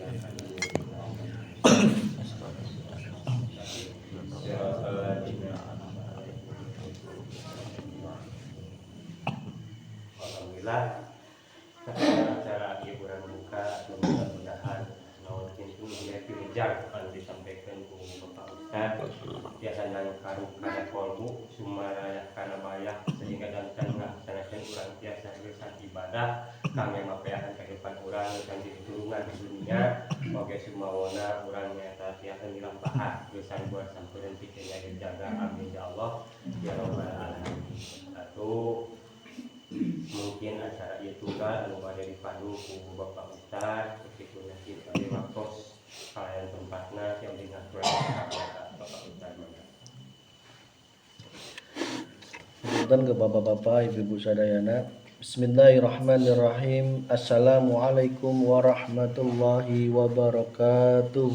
Alhamdulillah acara hiburan buka mudah-mudahan naon kintu dia direjang anu disampaikan ku Bapak Ustaz biasa nang karuk kana kolbu sumaraya kana bayah sehingga danten ngalaksanakeun urang biasa geus ibadah kangge mapeahan kehidupan urang dan ditulungan di dunia oge sumawona urang nyaeta tiasa dilampahan geus buat sampeun pikirnya dijaga amin ya Allah ya rabbal alamin. Satu mungkin acara itu kan anu bade dipandu ku Bapak Ustaz begitu nanti pada waktu kalian tempatnya yang diatur Bapak Ustaz mana. Dan ke bapak-bapak, ibu-ibu sadayana. Bismillahirrahmanirrahim. Assalamualaikum warahmatullahi wabarakatuh.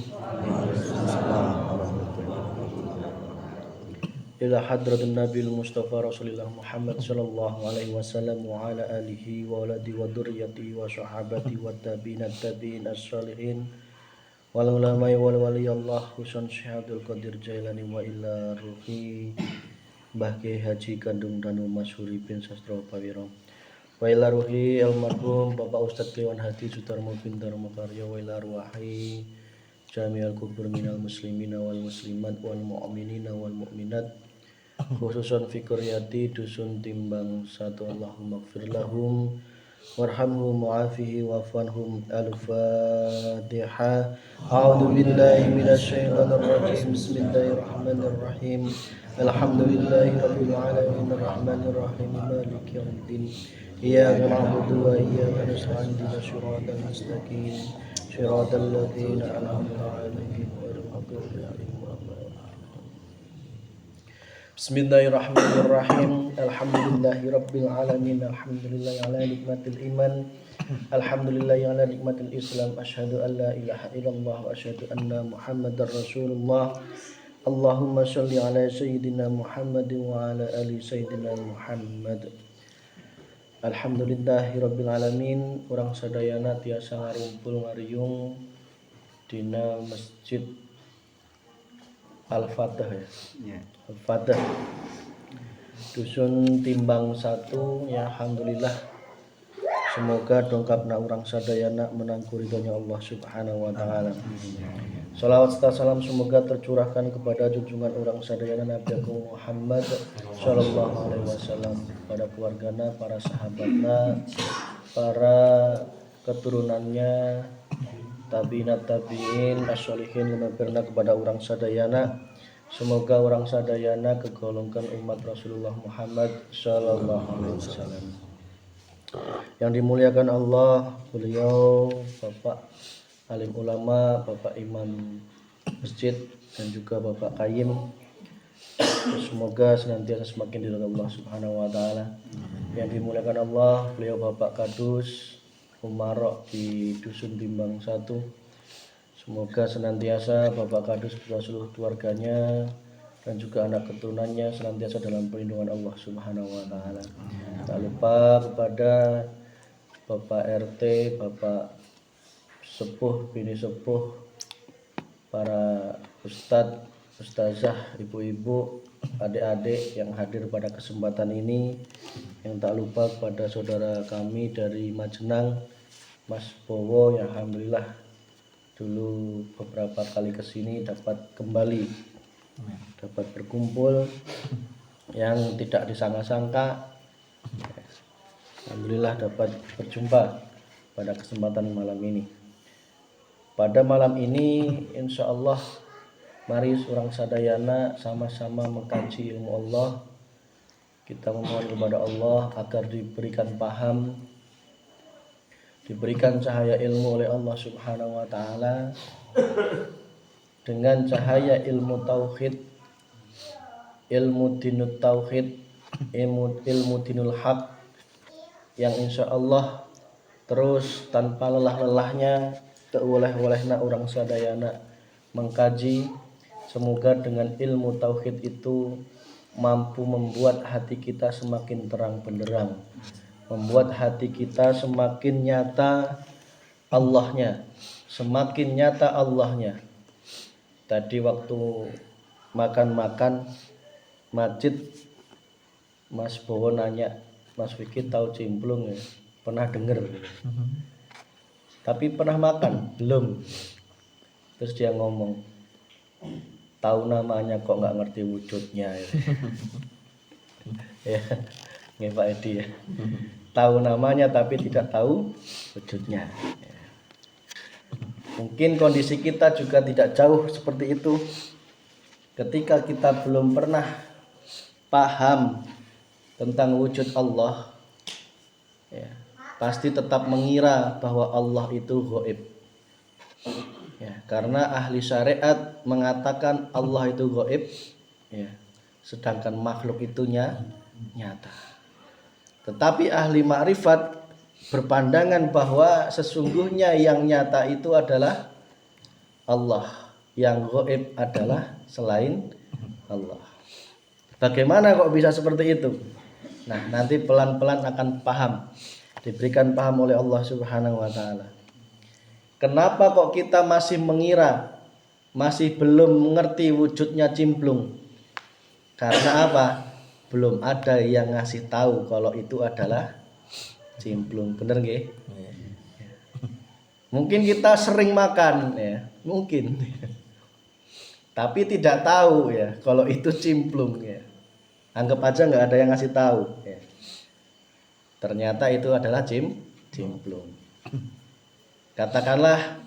Ila hadratin Nabil Mustafa Rasulillah Muhammad sallallahu alaihi wasallam wa ala alihi wa waladi wa dzurriyyati wa sahabati wa tabi'in tabi'in as-salihin wal ulama'i wal waliyallah husan syahadul qadir jailani wa illa ruhi Mbah Kiai Haji Kandung Danu Masyhuri bin Sastro Pawiro wa ila ruhi almarhum Bapak Ustadz Kewan Hadi Sutarmo bin Dharma Karya wa ila ruhi jami'al kubur minal muslimina wal muslimat wal mu'minina wal mu'minat khususan fi qaryati dusun timbang satu Allahumma gfir lahum warhamhum wa'afihi wa'fanhum. Al-Fatihah. A'udzu billahi minasyaitonir rajim. Bismillahirrahmanirrahim. Alhamdulillahi rabbil alamin arrahmanir rahim maliki yaumiddin. Iyyaka na'budu wa iyyaka nasta'in ihdinas siratal mustaqim siratal ladzina an'amta 'alaihim ghairil maghdubi 'alaihim waladdallin. Bismillahirrahmanirrahim. Alhamdulillahi rabbil alamin. Alhamdulillahi ala nikmatil iman. Alhamdulillahi ala nikmatil islam. Asyhadu an la ilaha illallah wa asyhadu anna muhammadar rasulullah. Allahumma sholli ala sayyidina Muhammadin wa ala ali sayyidina Muhammad. Alhamdulillahi rabbil alamin. Urang sadayana tiasa ngarumpul ngariung dina masjid Al-Fatah ya. Al-Fatah dusun timbang satu ya. Alhamdulillah semoga dongkapna urang sadayana menangku ridhonya Allah subhanahu wa ta'ala. Salawat serta salam semoga tercurahkan kepada junjungan urang sadayana Nabi Agung Muhammad sallallahu alaihi wasallam, pada keluargana, para sahabatna, para keturunannya, tabi'inat tabi'in as-solihin lumempirna kepada urang sadayana. Semoga orang sadayana kegolongkan umat Rasulullah Muhammad sallallahu alaihi wasallam. Yang dimuliakan Allah, beliau Bapak alim ulama, Bapak imam masjid dan juga Bapak Qayyim. Semoga senantiasa semakin diridhoi Allah Subhanahu wa taala. Yang dimuliakan Allah, beliau Bapak Kadus Umarok di dusun Timbang 1. Semoga senantiasa Bapak Kadus beserta seluruh keluarganya dan juga anak keturunannya senantiasa dalam perlindungan Allah Subhanahu wa taala. Tak lupa kepada Bapak RT, Bapak sepuh, bini sepuh, para ustadz, ustazah, ibu-ibu, adik-adik yang hadir pada kesempatan ini. Yang tak lupa kepada saudara kami dari Majenang, Mas Bowo, yang alhamdulillah dulu beberapa kali kesini dapat kembali, dapat berkumpul yang tidak disangka-sangka. Alhamdulillah dapat berjumpa pada kesempatan malam ini. Pada malam ini insya Allah mari surang sadayana sama-sama mengkaji ilmu Allah. Kita memohon kepada Allah agar diberikan paham, diberikan cahaya ilmu oleh Allah Subhanahu wa taala dengan cahaya ilmu tauhid, ilmu dinut tauhid, ilmu dinul haq yang insya Allah terus tanpa lelah-lelahnya oleh-olehna orang sadayana mengkaji. Semoga dengan ilmu tauhid itu mampu membuat hati kita semakin terang benderang, membuat hati kita semakin nyata Allahnya, semakin nyata Allahnya. Tadi waktu makan-makan masjid, Mas Bowo nanya, Mas Vicky tahu cimplung ya? Pernah denger? Tapi pernah makan? Belum. Terus dia ngomong, tahu namanya kok nggak ngerti wujudnya ya. Ya, nggih Pak Edi ya. Tahu namanya tapi tidak tahu wujudnya. Ya. Mungkin kondisi kita juga tidak jauh seperti itu. Ketika kita belum pernah paham tentang wujud Allah, ya, pasti tetap mengira bahwa Allah itu gaib. Ya, karena ahli syariat mengatakan Allah itu gaib, ya, sedangkan makhluk itu nyata. Tetapi ahli makrifat berpandangan bahwa sesungguhnya yang nyata itu adalah Allah, yang gaib adalah selain Allah. Bagaimana kok bisa seperti itu? Nah, nanti pelan-pelan akan paham, diberikan paham oleh Allah Subhanahu wa taala. Kenapa kok kita masih mengira, masih belum mengerti wujudnya cimplung? Karena apa? Belum ada yang ngasih tahu kalau itu adalah cimplung. Bener nggih? Mungkin kita sering makan ya, mungkin. Tapi tidak tahu ya kalau itu cimplung ya. Anggap aja nggak ada yang ngasih tahu ya. Ternyata itu adalah cimplung. Katakanlah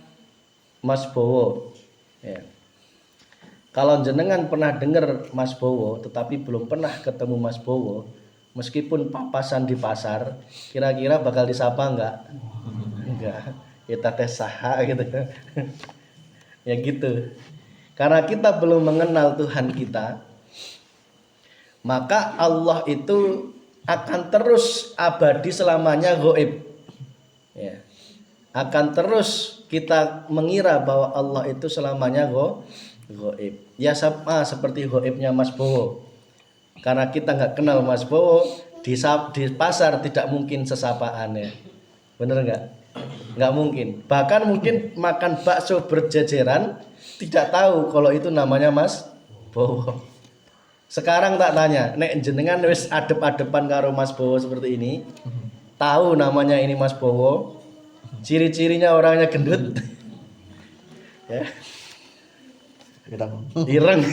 Mas Bowo ya. Kalau jenengan pernah dengar Mas Bowo tetapi belum pernah ketemu Mas Bowo, meskipun papasan di pasar, kira-kira bakal disapa enggak? Enggak. Kita tes saha gitu. Ya gitu. Karena kita belum mengenal Tuhan kita, maka Allah itu akan terus abadi selamanya gaib. Ya. Akan terus kita mengira bahwa Allah itu selamanya gaib. Ya sama seperti gaibnya Mas Bowo. Karena kita nggak kenal Mas Bowo, di pasar tidak mungkin sesapaan ya. Bener nggak? Nggak mungkin. Bahkan mungkin makan bakso berjejeran tidak tahu kalau itu namanya Mas Bowo. Sekarang tak tanya, nek jenengan wis adep-adepan karo Mas Bowo seperti ini, tahu namanya ini Mas Bowo, ciri-cirinya orangnya gendut, ya, ireng,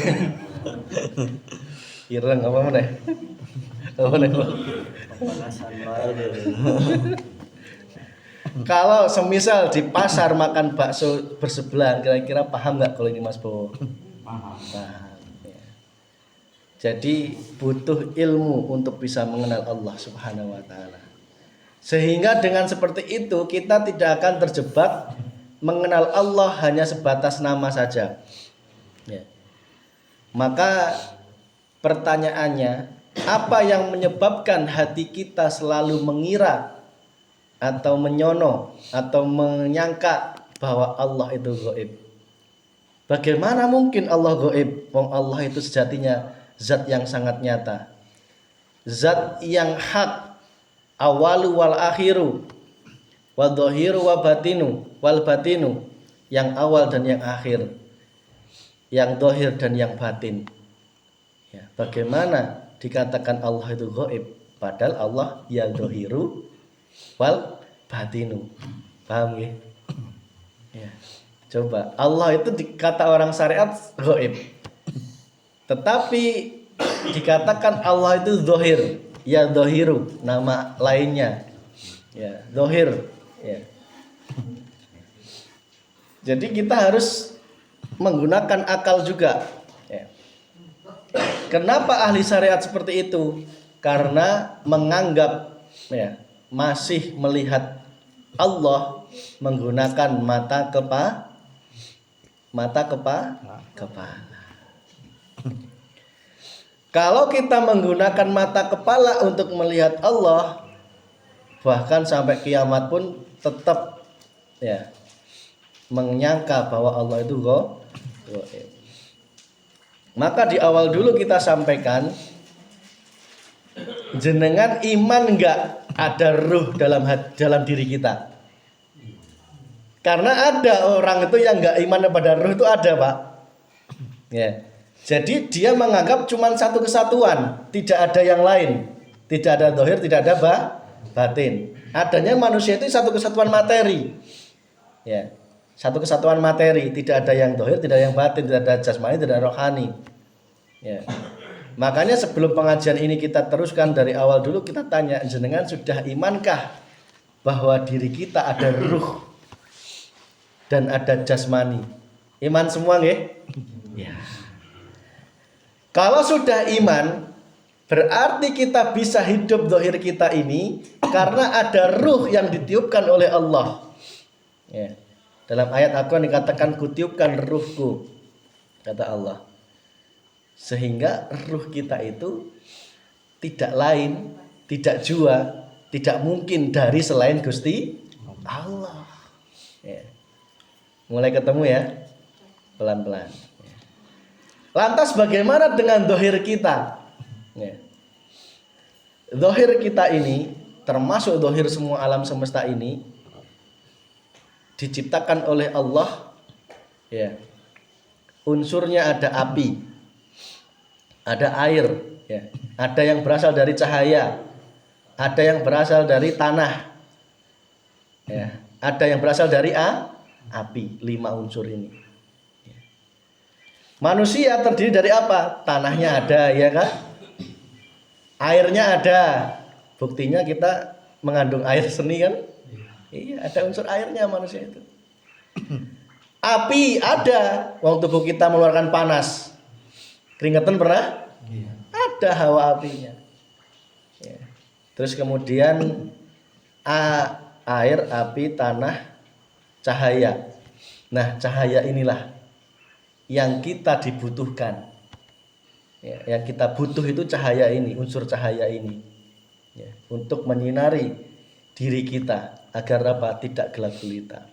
ireng apa meneh, apa meneh. Kalau semisal di pasar makan bakso bersebelahan, kira-kira paham nggak kalau ini Mas Bowo? Paham. Jadi butuh ilmu untuk bisa mengenal Allah Subhanahu wa taala. Sehingga dengan seperti itu kita tidak akan terjebak mengenal Allah hanya sebatas nama saja. Ya. Maka pertanyaannya, apa yang menyebabkan hati kita selalu mengira atau menyono atau menyangka bahwa Allah itu gaib? Bagaimana mungkin Allah gaib? Wong Allah itu sejatinya zat yang sangat nyata, zat yang hak, awalu wal akhiru, wa dhahiru wa batinu wal batinu, yang awal dan yang akhir, yang dhahir dan yang batin. Ya, bagaimana dikatakan Allah itu gaib padahal Allah ya dhahiru wal batinu? Paham ya? Ya. Coba, Allah itu dikata orang syariat gaib, tetapi dikatakan Allah itu dhahir, ya dhahiru, nama lainnya, ya dhahir, ya. Jadi kita harus menggunakan akal juga, ya. Kenapa ahli syariat seperti itu? Karena menganggap, ya, masih melihat Allah menggunakan mata kepala. Kalau kita menggunakan mata kepala untuk melihat Allah, bahkan sampai kiamat pun tetap ya menyangka bahwa Allah itu gaib. Maka di awal dulu kita sampaikan, jenengan iman enggak ada ruh dalam diri kita? Karena ada orang itu yang nggak iman kepada ruh itu ada, Pak. Ya. Jadi dia menganggap cuma satu kesatuan, tidak ada yang lain, tidak ada zahir, tidak ada batin. Adanya manusia itu satu kesatuan materi. Ya. Satu kesatuan materi, tidak ada yang zahir, tidak ada yang batin, tidak ada jasmani, tidak ada rohani. Ya. Makanya sebelum pengajian ini kita teruskan dari awal dulu, kita tanya, jenengan sudah imankah bahwa diri kita ada ruh dan ada jasmani? Iman semua nggih? Ya. Kalau sudah iman, berarti kita bisa hidup zahir kita ini karena ada ruh yang ditiupkan oleh Allah. Ya. Dalam ayat Al-Quran dikatakan kutiupkan ruhku, kata Allah. Sehingga ruh kita itu tidak lain, tidak jua, tidak mungkin dari selain Gusti Allah. Ya. Mulai ketemu ya, pelan-pelan. Ya. Lantas bagaimana dengan zahir kita? Ya. Zahir kita ini, termasuk zahir semua alam semesta ini, diciptakan oleh Allah. Ya. Unsurnya ada api, ada air, ya. Ada yang berasal dari cahaya, ada yang berasal dari tanah, ya. Ada yang berasal dari api. 5 unsur ini. Ya. Manusia terdiri dari apa? Tanahnya ada, ya kan? Airnya ada. Buktinya kita mengandung air seni kan? Iya, ada unsur airnya manusia itu. Api ada. Waktu tubuh kita mengeluarkan panas, keringetan pernah? Iya. Ada hawa apinya. Ya. Terus kemudian air, api, tanah, cahaya. Nah, cahaya inilah yang kita dibutuhkan. Ya, yang kita butuh itu cahaya ini, unsur cahaya ini. Ya, untuk menyinari diri kita agar apa? Tidak gelap gulita.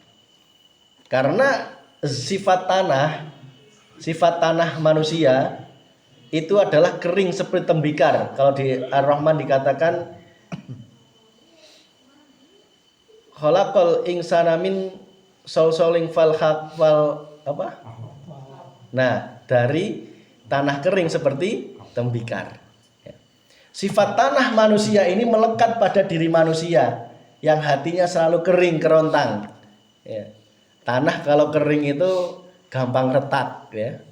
Karena sifat tanah manusia itu adalah kering seperti tembikar. Kalau di Ar-Rahman dikatakan khalaqal insana min salsalin fal apa? Nah, dari tanah kering seperti tembikar. Ya. Sifat tanah manusia ini melekat pada diri manusia yang hatinya selalu kering, kerontang. Ya. Tanah kalau kering itu gampang retak, ya.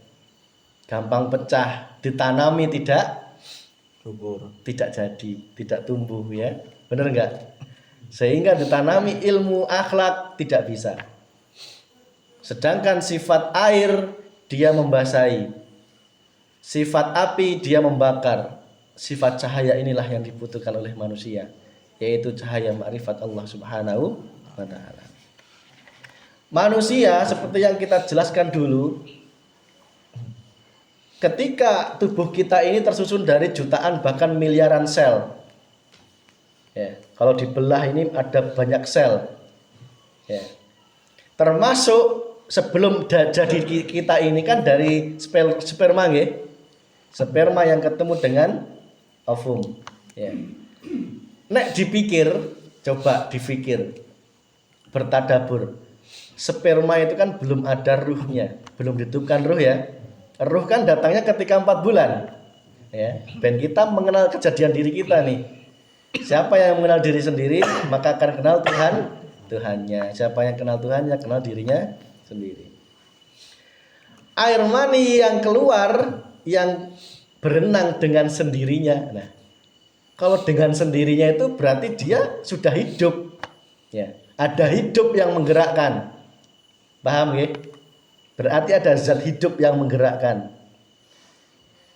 Gampang pecah, ditanami tidak subur, tidak jadi, tidak tumbuh, ya. Benar enggak? Sehingga ditanami ilmu akhlak tidak bisa. Sedangkan sifat air dia membasahi, sifat api dia membakar, sifat cahaya inilah yang dibutuhkan oleh manusia, yaitu cahaya ma'rifat Allah Subhanahu wa ta'ala. Manusia seperti yang kita jelaskan dulu, ketika tubuh kita ini tersusun dari jutaan bahkan miliaran sel. Ya, kalau dibelah ini ada banyak sel. Ya. Termasuk sebelum jadi kita ini kan dari sperma, ya. Sperma yang ketemu dengan ovum. Ya. Nek dipikir, coba dipikir, bertadabur. Sperma itu kan belum ada ruhnya, belum ditiupkan ruh, ya. Ruh kan datangnya ketika 4 bulan. Ya, dan kita mengenal kejadian diri kita nih. Siapa yang mengenal diri sendiri, maka akan kenal Tuhannya. Siapa yang kenal Tuhannya, kenal dirinya sendiri. Air mani yang keluar, yang berenang dengan sendirinya. Nah, kalau dengan sendirinya itu berarti dia sudah hidup. Ya, ada hidup yang menggerakkan. Paham ya? Berarti ada zat hidup yang menggerakkan.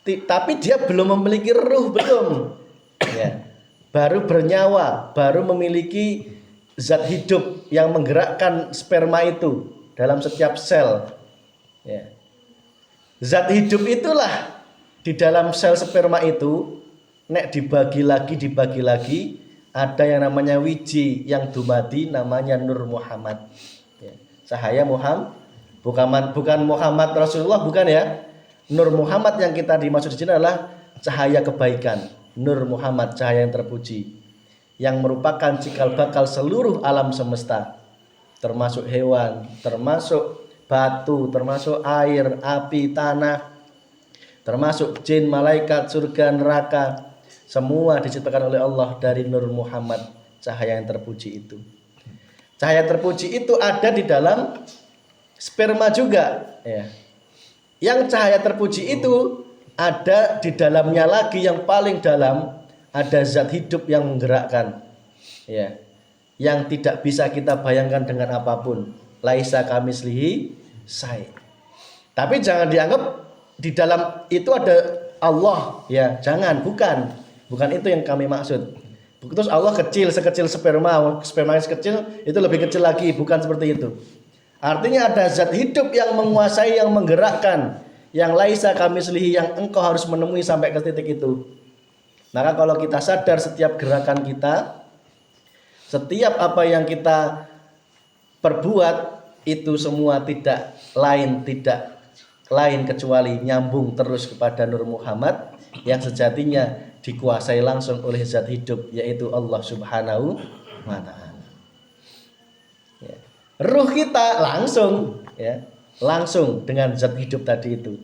Tapi dia belum memiliki ruh, belum. Ya. Baru bernyawa, baru memiliki zat hidup yang menggerakkan sperma itu dalam setiap sel. Ya. Zat hidup itulah di dalam sel sperma itu, nek dibagi lagi, ada yang namanya wiji yang dumadi namanya Nur Muhammad. Ya. Cahaya Muhammad, bukan Muhammad Rasulullah, bukan ya. Nur Muhammad yang kita dimaksud di sini adalah cahaya kebaikan. Nur Muhammad, cahaya yang terpuji, yang merupakan cikal bakal seluruh alam semesta. termasuk hewan, termasuk batu, termasuk air, api, tanah, termasuk jin, malaikat, surga, neraka, semua diciptakan oleh Allah dari Nur Muhammad, cahaya yang terpuji itu. Cahaya terpuji itu ada di dalam sperma juga, ya. Yang cahaya terpuji itu ada di dalamnya lagi, yang paling dalam ada zat hidup yang menggerakkan, ya, yang tidak bisa kita bayangkan dengan apapun. Laisa kamislihi syai'. Tapi jangan dianggap di dalam itu ada Allah, ya, jangan, bukan itu yang kami maksud. Terus Allah kecil, sekecil sperma yang sekecil itu lebih kecil lagi, bukan seperti itu. Artinya ada zat hidup yang menguasai, yang menggerakkan, yang laisa kamislihi, yang engkau harus menemui sampai ke titik itu. Maka kalau kita sadar setiap gerakan kita, setiap apa yang kita perbuat, itu semua tidak lain kecuali nyambung terus kepada Nur Muhammad yang sejatinya dikuasai langsung oleh zat hidup, yaitu Allah Subhanahu wa ta'ala. Ya. Ruh kita langsung, ya, langsung dengan zat hidup tadi itu.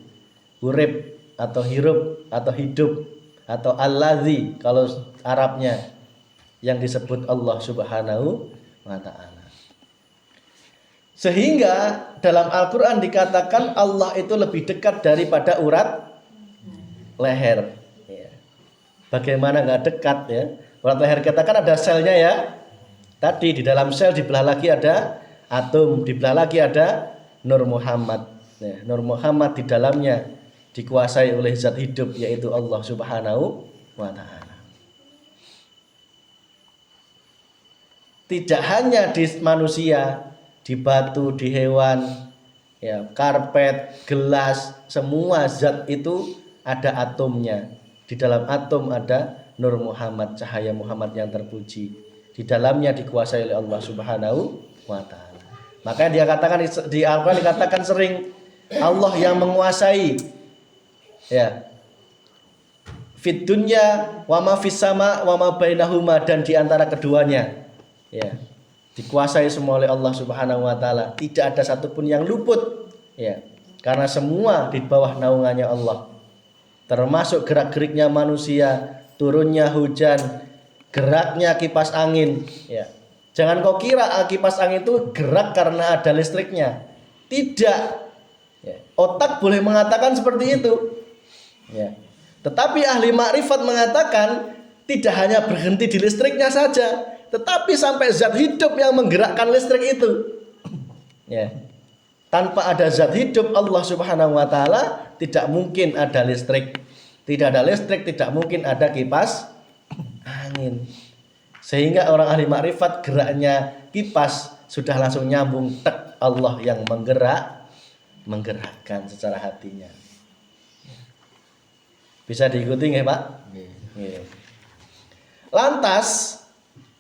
Urip atau hirup atau hidup atau allazi kalau Arabnya, yang disebut Allah Subhanahu wa ta'ala. Sehingga dalam Al-Quran dikatakan Allah itu lebih dekat daripada urat leher. Ya. Bagaimana nggak dekat, ya? Urat leher kita kan ada selnya, ya. Tadi di dalam sel dibelah lagi ada atom, dibelah lagi ada Nur Muhammad. Ya, Nur Muhammad di dalamnya dikuasai oleh zat hidup, yaitu Allah Subhanahu wa ta'ala. Tidak hanya di manusia, di batu, di hewan, ya, karpet, gelas, semua zat itu ada atomnya. Di dalam atom ada Nur Muhammad, cahaya Muhammad yang terpuji. Di dalamnya dikuasai oleh Allah Subhanahu wa ta'ala. Makanya dia katakan di Al-Quran dikatakan sering Allah yang menguasai, ya, fit dunya wa ma fis sama wa ma bainahuma, dan di antara keduanya, ya, dikuasai semua oleh Allah Subhanahu wa ta'ala. Tidak ada satupun yang luput, ya, karena semua di bawah naungannya Allah. Termasuk gerak-geriknya manusia, turunnya hujan, geraknya kipas angin, ya. Jangan kau kira kipas angin itu gerak karena ada listriknya. Tidak. Ya. Otak boleh mengatakan seperti itu, ya. Tetapi ahli makrifat mengatakan tidak hanya berhenti di listriknya saja, tetapi sampai zat hidup yang menggerakkan listrik itu, ya. Tanpa ada zat hidup Allah Subhanahu wa ta'ala, tidak mungkin ada listrik. Tidak ada listrik, tidak mungkin ada kipas angin. Sehingga orang ahli makrifat geraknya kipas sudah langsung nyambung, tek, Allah yang menggerakkan secara hatinya. Bisa diikuti nggih, Pak? Nggih. Lantas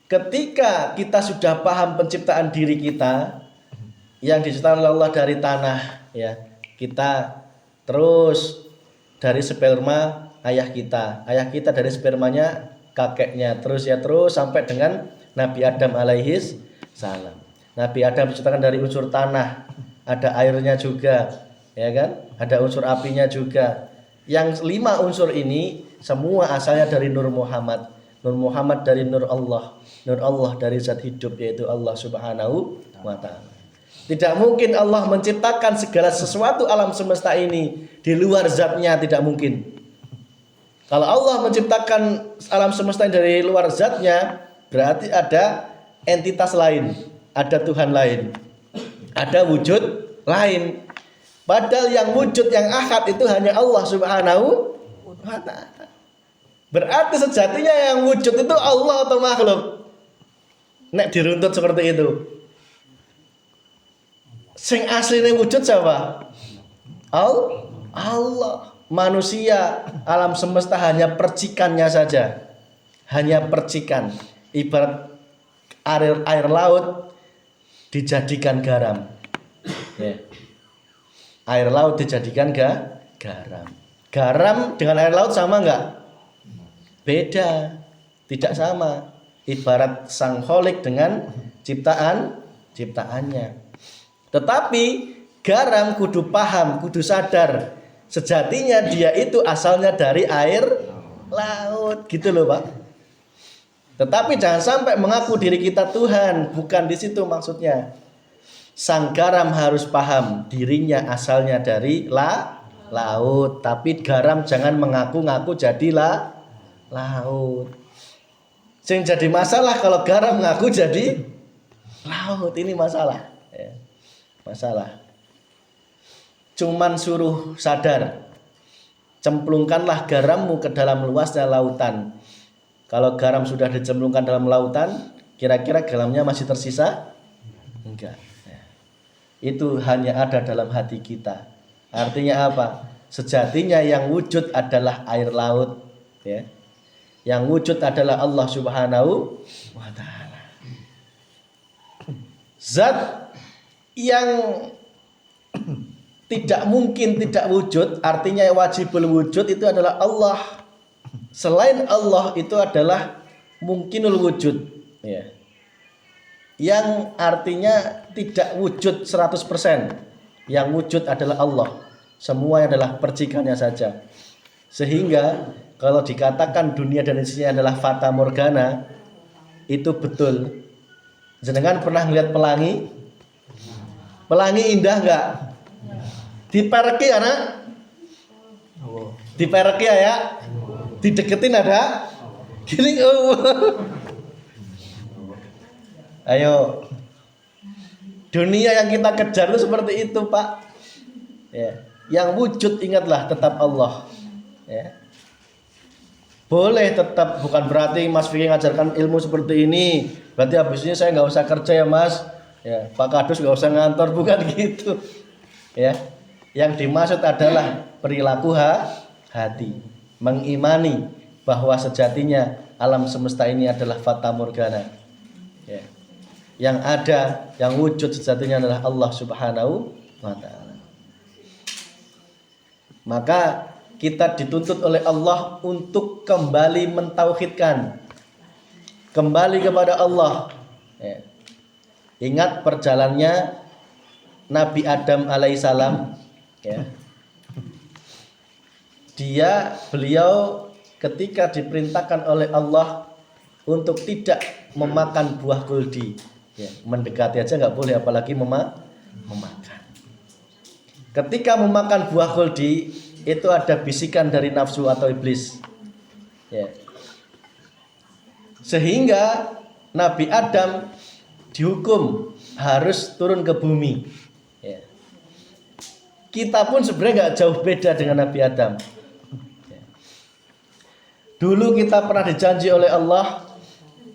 ketika kita sudah paham penciptaan diri kita yang diciptakan oleh Allah dari tanah, ya, kita terus dari sperma ayah kita dari spermanya kakeknya, terus sampai dengan Nabi Adam alaihis salam. Nabi Adam diciptakan dari unsur tanah, ada airnya juga, ya kan? Ada unsur apinya juga. Yang 5 unsur ini semua asalnya dari Nur Muhammad. Nur Muhammad dari Nur Allah dari zat hidup, yaitu Allah Subhanahu wa ta'ala. Tidak mungkin Allah menciptakan segala sesuatu alam semesta ini di luar zatnya, tidak mungkin. Kalau Allah menciptakan alam semesta dari luar zatnya, berarti ada entitas lain, ada Tuhan lain, ada wujud lain. Padahal yang wujud, yang ahad itu hanya Allah Subhanahu wa ta'ala. Berarti sejatinya yang wujud itu Allah atau makhluk? Nek diruntut seperti itu, sing aslinya wujud siapa? Allah. Manusia, alam semesta hanya percikannya saja, hanya percikan. Ibarat air laut dijadikan garam, ya. Air laut dijadikan garam. Garam dengan air laut sama enggak? Beda, tidak sama. Ibarat sang kholik dengan ciptaannya. Tetapi garam kudu paham, kudu sadar sejatinya dia itu asalnya dari air laut, gitu loh Pak. Tetapi jangan sampai mengaku diri kita Tuhan, bukan di situ maksudnya. Sang garam harus paham dirinya asalnya dari laut, tapi garam jangan mengaku-ngaku jadilah laut. Yang jadi masalah kalau garam ngaku jadi laut, ini masalah. Ya. Masalah. Cuman suruh sadar, cemplungkanlah garammu ke dalam luasnya lautan. Kalau garam sudah dicemplungkan dalam lautan, kira-kira garamnya masih tersisa? Enggak. Ya. Itu hanya ada dalam hati kita. Artinya apa? Sejatinya yang wujud adalah air laut, ya. Yang wujud adalah Allah Subhanahu wa ta'ala. Zat yang tidak mungkin tidak wujud, artinya wajibul wujud itu adalah Allah. Selain Allah itu adalah mungkinul wujud, ya. Yang artinya tidak wujud 100%. Yang wujud adalah Allah. Semuanya adalah percikannya saja. Sehingga kalau dikatakan dunia dan isinya adalah fata morgana, itu betul. Jenengan pernah melihat pelangi? Pelangi indah enggak? Dipereki anak? Dipereki ya? Dideketin ada? Gini Ayo. Dunia yang kita kejar itu seperti itu, Pak. Ya. Yang wujud ingatlah tetap Allah. Ya. Boleh tetap, bukan berarti Mas Vicky ngajarkan ilmu seperti ini berarti habis ini saya nggak usah kerja ya Mas, ya Pak Kadus nggak usah ngantor, bukan gitu, ya. Yang dimaksud adalah perilaku hati, mengimani bahwa sejatinya alam semesta ini adalah fata morgana, ya. Yang ada, yang wujud sejatinya adalah Allah Subhanahu wa ta'ala. Maka kita dituntut oleh Allah untuk kembali mentauhidkan, kembali kepada Allah. Ya. Ingat perjalanannya Nabi Adam alaihissalam. Ya. Beliau ketika diperintahkan oleh Allah untuk tidak memakan buah kuldi, ya, mendekati aja nggak boleh, apalagi memakan. Ketika memakan buah kuldi, itu ada bisikan dari nafsu atau iblis, ya. Sehingga Nabi Adam dihukum harus turun ke bumi, ya. Kita pun sebenarnya nggak jauh beda dengan Nabi Adam, ya. Dulu kita pernah dijanji oleh Allah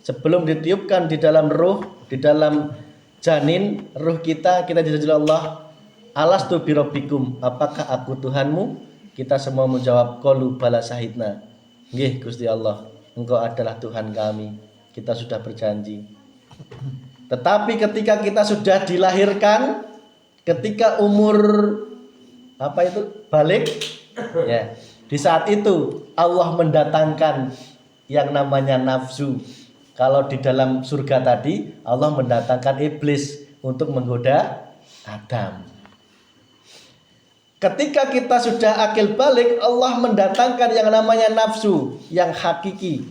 sebelum ditiupkan di dalam ruh, di dalam janin ruh kita dijanji oleh Allah, alastu birabbikum, apakah aku Tuhanmu? Kita semua menjawab qalu bala syahidna. Nggih Gusti Allah, Engkau adalah Tuhan kami. Kita sudah berjanji. Tetapi ketika kita sudah dilahirkan, ketika umur balik, ya, di saat itu Allah mendatangkan yang namanya nafsu. Kalau di dalam surga tadi Allah mendatangkan iblis untuk menggoda Adam. Ketika kita sudah akil balik, Allah mendatangkan yang namanya nafsu yang hakiki,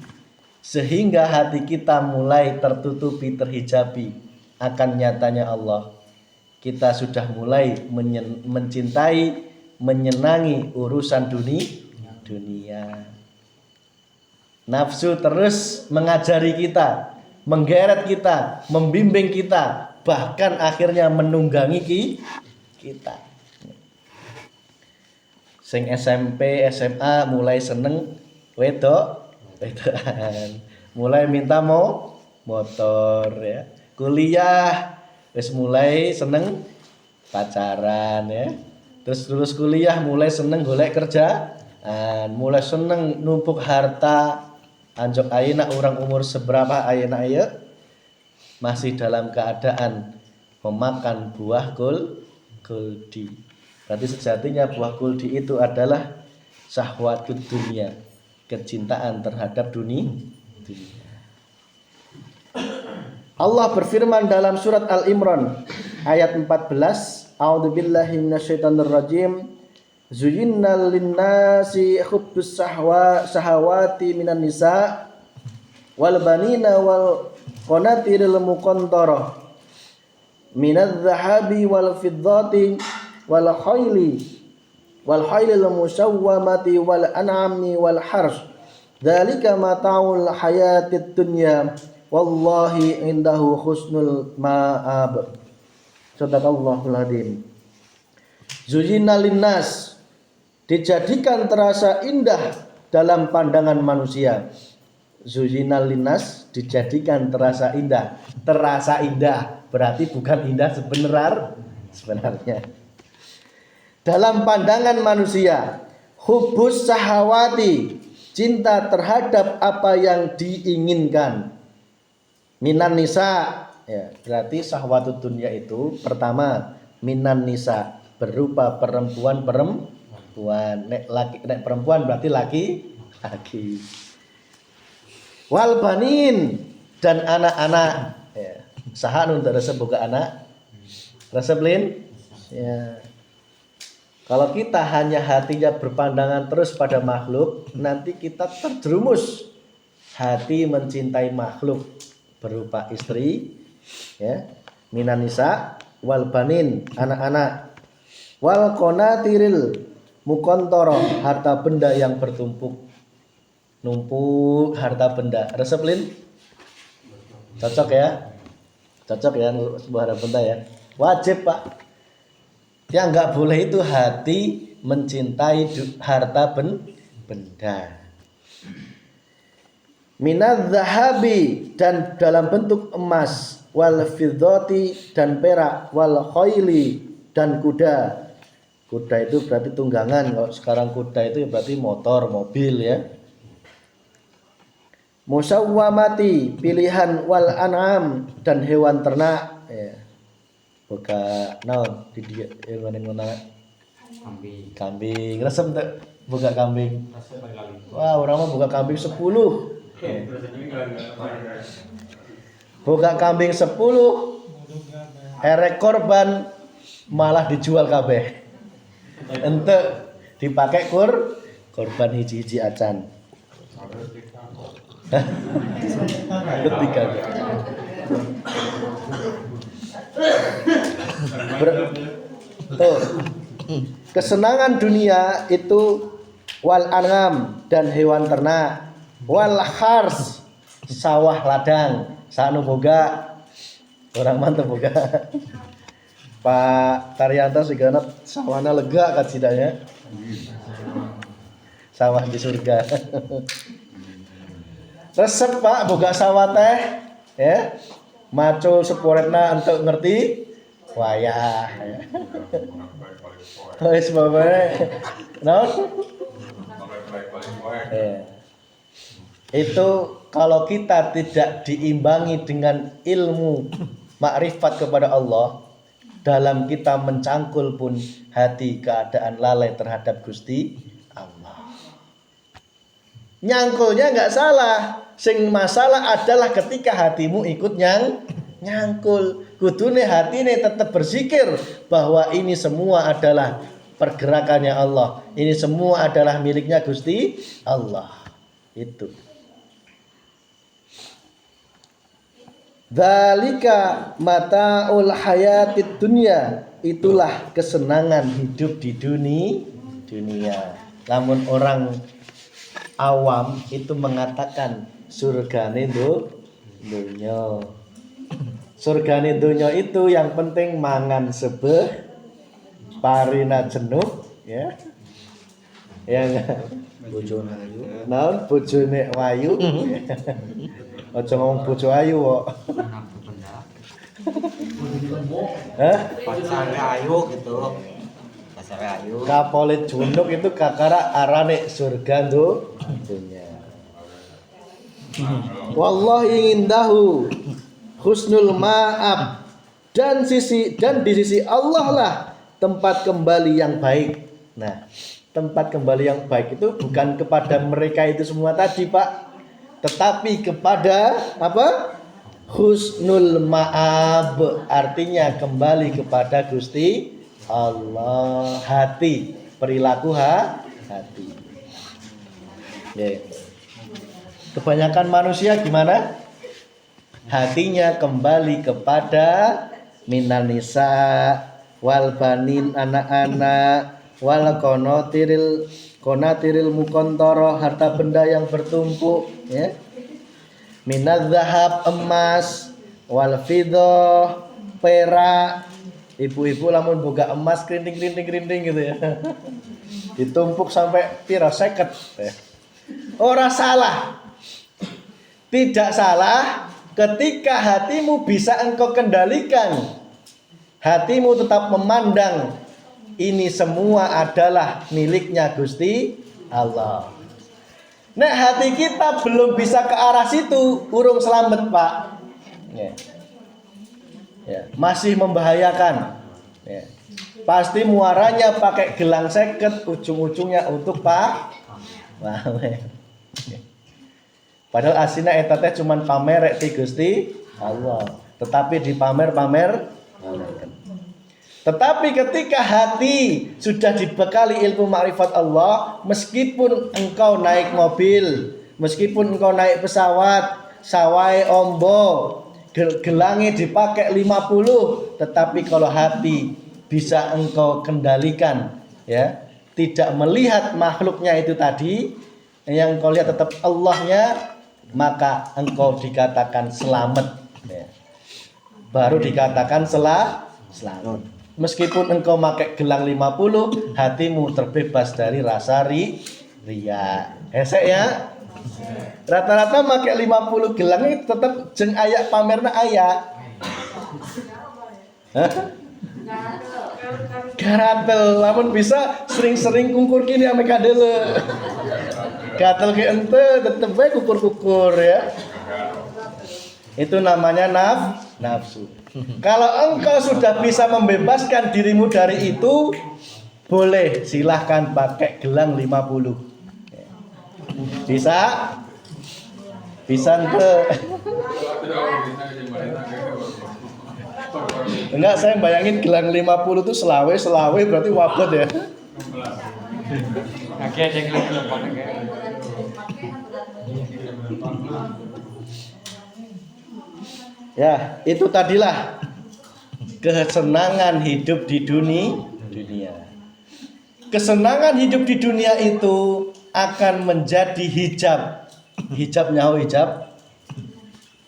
sehingga hati kita mulai tertutupi, terhijabi akan nyatanya Allah. Kita sudah mulai mencintai, menyenangi urusan dunia. Nafsu terus mengajari kita, menggeret kita, membimbing kita, bahkan akhirnya menunggangi kita. Sing SMP, SMA mulai seneng wedokan, mulai minta motor, ya. Kuliah wis mulai seneng pacaran, ya. Terus lulus kuliah mulai seneng golek kerjaan, mulai seneng numpuk harta. Anjok ayeuna orang umur seberapa ayeuna aye masih dalam keadaan memakan buah kuldi. Berarti sejatinya buah kuldi itu adalah syahwatud dunia, kecintaan terhadap dunia. Allah berfirman dalam surat Al-Imran ayat 14, A'udzubillahi minasyaitonirrajim. Zuyyina lin-nasi hubbus syahawati minan nisa wal banina wal qanatiril muqantarah minadz zahabi wal fiddati wal khaylil musawwamati wal an'ami wal harsh. Dzalika mata'ul hayatid dunya wallahi indahu husnul ma'ab. Shadaqallahul adzim. Zuyyina linnas, dijadikan terasa indah dalam pandangan manusia. Zuyyina linnas, dijadikan terasa indah. Terasa indah berarti bukan indah sebenarnya. Dalam pandangan manusia, hubus syahawati, cinta terhadap apa yang diinginkan. Minan nisa, ya, berarti syahwatud dunya itu pertama minan nisa, berupa perempuan. Nek perempuan berarti laki. Wal banin, dan anak-anak, ya. Saha nu teu resep boga anak? Resep lin? Ya. Kalau kita hanya hatinya berpandangan terus pada makhluk, nanti kita terjerumus hati mencintai makhluk berupa istri, ya, minan nisa, wal banin, anak-anak, wal qanatiril muqantara, harta benda yang bertumpuk, numpuk harta benda. Resep lin? Cocok ya? Cocok ya sebuah harta benda ya? Wajib Pak. Yang nggak boleh itu hati mencintai harta benda. Minadz zahabi, dan dalam bentuk emas, wal fiddati, dan perak, wal khayli, dan kuda. Kuda itu berarti tunggangan. Kalau sekarang kuda itu berarti motor, mobil ya. Musawwamati, pilihan, wal an'am, dan hewan ternak ya. Boga naon di dia hewan yang mana? Kambing. Resep teu boga kambing. Wah, orang mah boga kambing 10. Boga kambing 10, erek korban malah dijual kabeh. Ente dipakai korban hiji-hiji acan. Ketiga. Tuh. Kesenangan dunia itu wal an'am, dan hewan ternak, wal hars, sawah ladang, sanu boga. Orang mantep boga. Pak Taryanto sigana sawahna lega kan sidanya. Sawah di surga. Resep Pak boga sawah teh ya. Macul seporetna entuk ngerti wayah ya. Wis bae. Naon? Itu kalau kita tidak diimbangi dengan ilmu makrifat kepada Allah, dalam kita mencangkul pun hati keadaan lalai terhadap Gusti Allah. Nyangkulnya enggak salah. Sing masalah adalah ketika hatimu ikut nyangkul. Kudune hatine tetap berzikir bahwa ini semua adalah pergerakannya Allah. Ini semua adalah miliknya Gusti Allah. Itu. Dzalika mata'ul hayatid dunya. Itulah kesenangan hidup di dunia. Namun orang awam itu mengatakan surgane dunya. Surgane dunya itu yang penting mangan sebeh, parina jenuh ya. Ya enggak? Bojone ayu. Naon bojone wayu? Aja ngomong bojo ayu kok. Hah? Pasare ayu gitu. Pasare ayu. Kapolit junuk itu kakara arane surga dunya. Wallahi indahu husnul ma'ab, dan di sisi Allah lah tempat kembali yang baik. Nah, tempat kembali yang baik itu bukan kepada mereka itu semua tadi Pak, tetapi kepada apa? husnul ma'ab, artinya kembali kepada Gusti Allah. Hati, perilaku hati. Kebanyakan manusia gimana? Hatinya kembali kepada minan nisa wal banin, anak-anak, wal konatiril mukontoro, harta benda yang bertumpuk, ya. Minaz zahab, emas, wal fiddah, perak. Ibu-ibu lamun boga emas kerinting gitu ya. Ditumpuk sampai pira 50 ya. Ora salah. Tidak salah ketika hatimu bisa engkau kendalikan. Hatimu tetap memandang ini semua adalah miliknya Gusti Allah. Nek hati kita belum bisa ke arah situ, urung selamat, Pak. Ya, masih membahayakan. Ya. Pasti muaranya pakai gelang seket, ujung-ujungnya untuk Pak. Padahal aslinya eta teh cuman pamer rek ti Gusti Allah, tetapi dipamer-pamer. Tetapi ketika hati sudah dibekali ilmu makrifat Allah, meskipun engkau naik mobil, meskipun engkau naik pesawat, sawai ombo, gelangnya dipakai 50, tetapi kalau hati bisa engkau kendalikan, ya, tidak melihat makhluknya itu tadi, yang kau lihat tetap Allahnya, maka engkau dikatakan selamat, ya. Baru dikatakan selamat. Meskipun engkau pakai gelang 50, hatimu terbebas dari rasa riya. Hesek ya. Rata-rata pakai 50 gelang itu tetap jeng ayak pamerna ayak. Garatel, namun bisa sering-sering kungkur kini ame kadele. Gatel ke ente tetep bae kukur-kukur ya. Itu namanya nafsu. Kalau engkau sudah bisa membebaskan dirimu dari itu, boleh silahkan pakai gelang 50. Bisa? Bisa ente. Enggak, saya bayangin gelang 50 itu selawe berarti wabot ya. Ya, itu tadilah kesenangan hidup di dunia. Kesenangan hidup di dunia itu akan menjadi hijab. Hijabnya hijab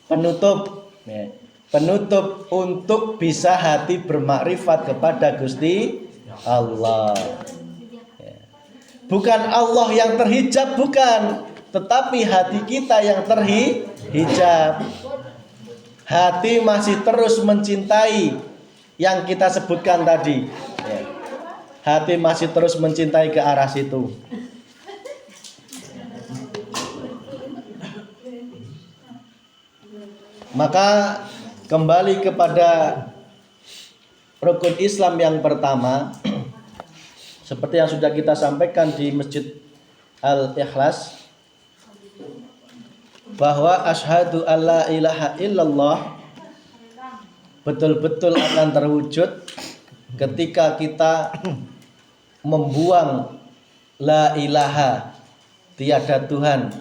penutup, ya. Penutup untuk bisa hati bermakrifat kepada Gusti Allah. Ya. Bukan Allah yang terhijab, bukan, tetapi hati kita yang terhijab. Hati masih terus mencintai yang kita sebutkan tadi, ya. Hati masih terus mencintai ke arah situ. Maka kembali kepada rukun Islam yang pertama, seperti yang sudah kita sampaikan di Masjid Al-Ikhlas, bahwa asyhadu alla ilaha illallah betul-betul akan terwujud ketika kita membuang la ilaha, tiada Tuhan,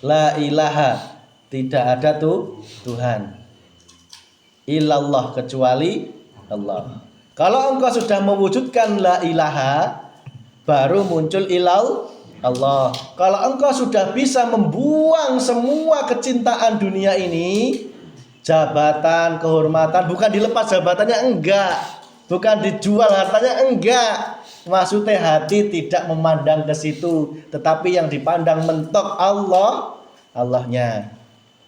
la ilaha, tidak ada Tuhan, illallah, kecuali Allah. Kalau engkau sudah mewujudkan la ilaha, baru muncul Allah. Kalau engkau sudah bisa membuang semua kecintaan dunia ini, jabatan, kehormatan, bukan dilepas jabatannya, enggak, bukan dijual hartanya, enggak. Maksudnya hati tidak memandang ke situ, tetapi yang dipandang mentok Allahnya.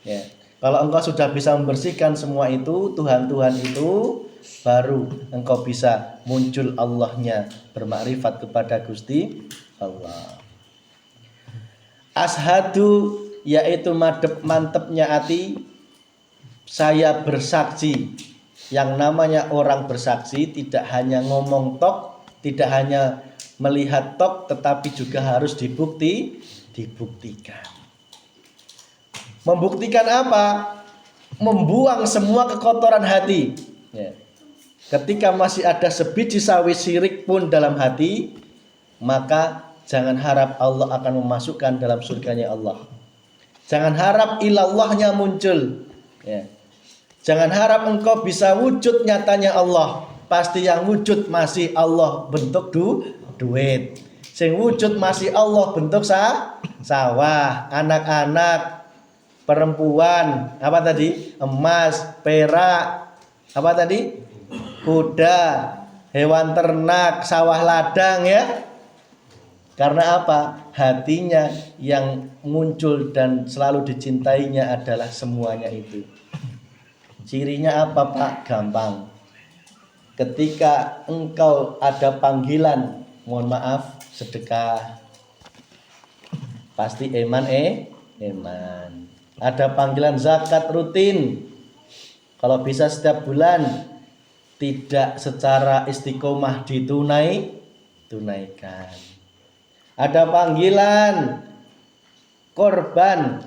Ya. Kalau engkau sudah bisa membersihkan semua itu, Tuhan-Tuhan itu, baru engkau bisa muncul Allahnya, bermakrifat kepada Gusti Allah. Ashadu, yaitu mantepnya hati, saya bersaksi. Yang namanya orang bersaksi tidak hanya ngomong tok, tidak hanya melihat tok, tetapi juga harus dibuktikan. Membuktikan apa? membuang semua kekotoran hati. Ya. Ketika masih ada sebiji sawi syirik pun dalam hati, maka jangan harap Allah akan memasukkan dalam surganya Allah. Jangan harap ilallahnya muncul. Ya. Jangan harap engkau bisa wujud nyatanya Allah. Pasti yang wujud masih Allah bentuk duit. Sing wujud masih Allah bentuk sawah, anak-anak, perempuan, apa tadi? Emas, perak, apa tadi? Kuda, hewan ternak, sawah ladang ya. Karena apa? Hatinya yang muncul dan selalu dicintainya adalah semuanya itu. Cirinya apa Pak? Gampang. Ketika engkau ada panggilan, mohon maaf, sedekah, pasti eman. Ada panggilan zakat rutin, kalau bisa setiap bulan, tidak secara istiqomah tunaikan. Ada panggilan korban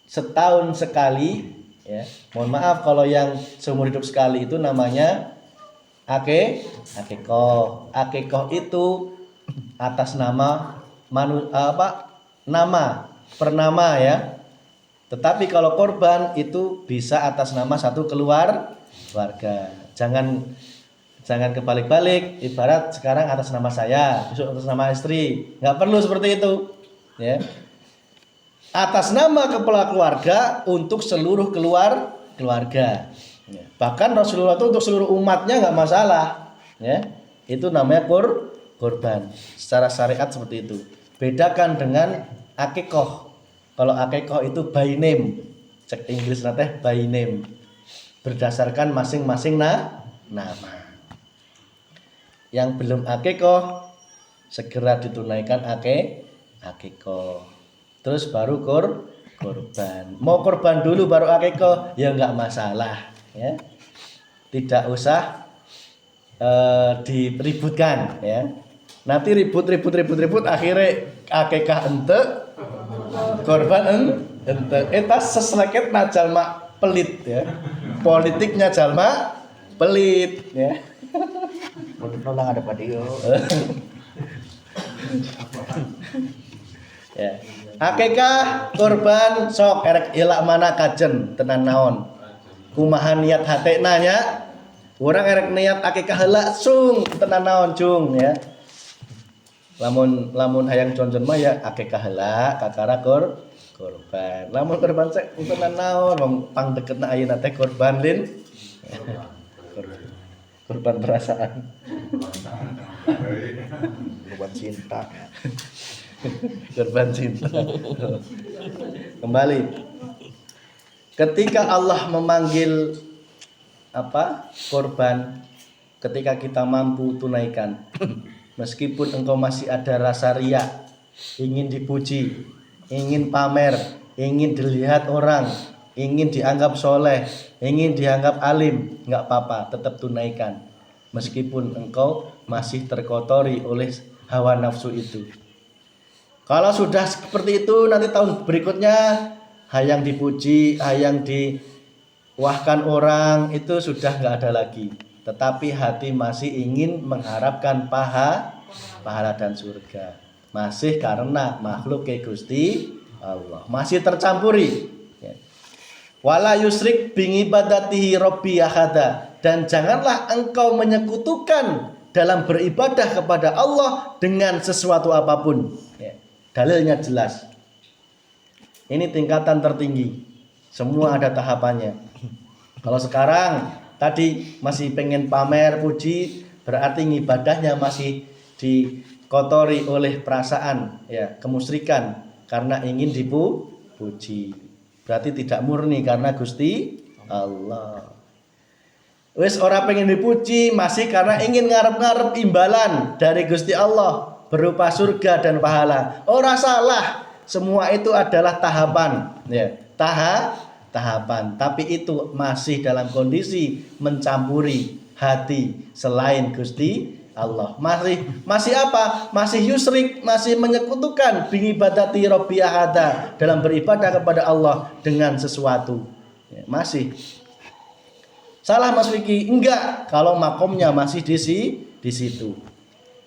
setahun sekali, ya. Mohon maaf kalau yang seumur hidup sekali itu namanya akikoh. Akikoh itu atas nama nama pernama ya. Tetapi kalau korban itu bisa atas nama satu keluarga. Jangan kebalik-balik. Ibarat sekarang atas nama saya, besok atas nama istri. Nggak perlu seperti itu. Ya. Atas nama kepala keluarga untuk seluruh keluarga. Ya. Bahkan Rasulullah itu untuk seluruh umatnya nggak masalah. Ya. Itu namanya korban. Secara syariat seperti itu. Bedakan dengan akikoh. Kalau akikoh itu by name, cek Inggris nanti by name, berdasarkan masing-masing nama. Yang belum akikoh segera ditunaikan akikoh. Terus baru korban. Mau korban dulu baru akikoh ya nggak masalah, ya. Tidak usah diributkan, ya. Nanti ribut akhirnya akikah ente, korban ente. Eta seseleket na jalma pelit ya. Politiknya jalma pelit ya. Ulang ada padio. Ya. Akikah korban sok erek ilak mana kajen tenan naon. Kumaha niat hatena nya. Urang erek niat akikah heula sung tenan naon cung ya. Lamun hayang concon mah ya akikah heula kakara korban. Lamun korban sek tenan naon wong pang deketna ayeuna teh korban lin. Korban perasaan. Korban cinta. Korban cinta. Kembali. Ketika Allah memanggil korban, ketika kita mampu tunaikan. Meskipun engkau masih ada rasa riya, ingin dipuji, ingin pamer, ingin dilihat orang, ingin dianggap soleh, ingin dianggap alim, nggak apa-apa, tetap tunaikan. Meskipun engkau masih terkotori oleh hawa nafsu itu. Kalau sudah seperti itu, nanti tahun berikutnya hayang dipuji, hayang diwahkan orang, itu sudah nggak ada lagi. Tetapi hati masih ingin mengharapkan pahala dan surga. Masih karena makhluk Gusti Allah. Masih tercampuri. Wala yusrik bingibadatihi robbi ahada. Dan janganlah engkau menyekutukan dalam beribadah kepada Allah dengan sesuatu apapun. Dalilnya jelas. Ini tingkatan tertinggi. Semua ada tahapannya. Kalau sekarang tadi masih pengen pamer puji, berarti ibadahnya masih dikotori oleh perasaan, ya, kemusyrikan karena ingin dipuji. Berarti tidak murni karena Gusti Allah. Wis ora pengen dipuji, masih karena ingin ngarep-ngarep imbalan dari Gusti Allah berupa surga dan pahala. Ora salah, semua itu adalah tahapan, ya. Tahapan, tapi itu masih dalam kondisi mencampuri hati selain Gusti Allah. Masih apa? Masih yusrik, masih menyekutukan bingibadati robbi ahada dalam beribadah kepada Allah dengan sesuatu. Ya, masih. Salah Mas Vicky? Enggak, kalau makomnya masih di situ.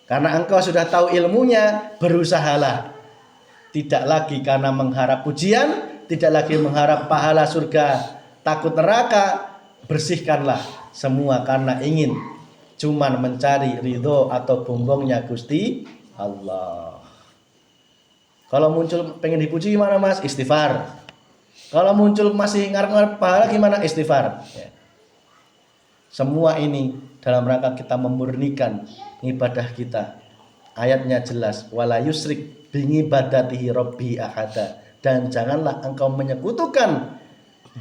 Karena engkau sudah tahu ilmunya, berusahalah. Tidak lagi karena mengharap pujian, tidak lagi mengharap pahala surga, takut neraka, bersihkanlah semua karena ingin cuman mencari ridho atau bonggongnya Gusti Allah. Kalau muncul pengen dipuji gimana Mas? Istighfar. Kalau muncul masih ngarep-ngarep pahala gimana? Istighfar. Ya. Semua ini dalam rangka kita memurnikan ibadah kita. Ayatnya jelas, wala yusrik bi ibadatihi rabbi ahada. Dan janganlah engkau menyekutukan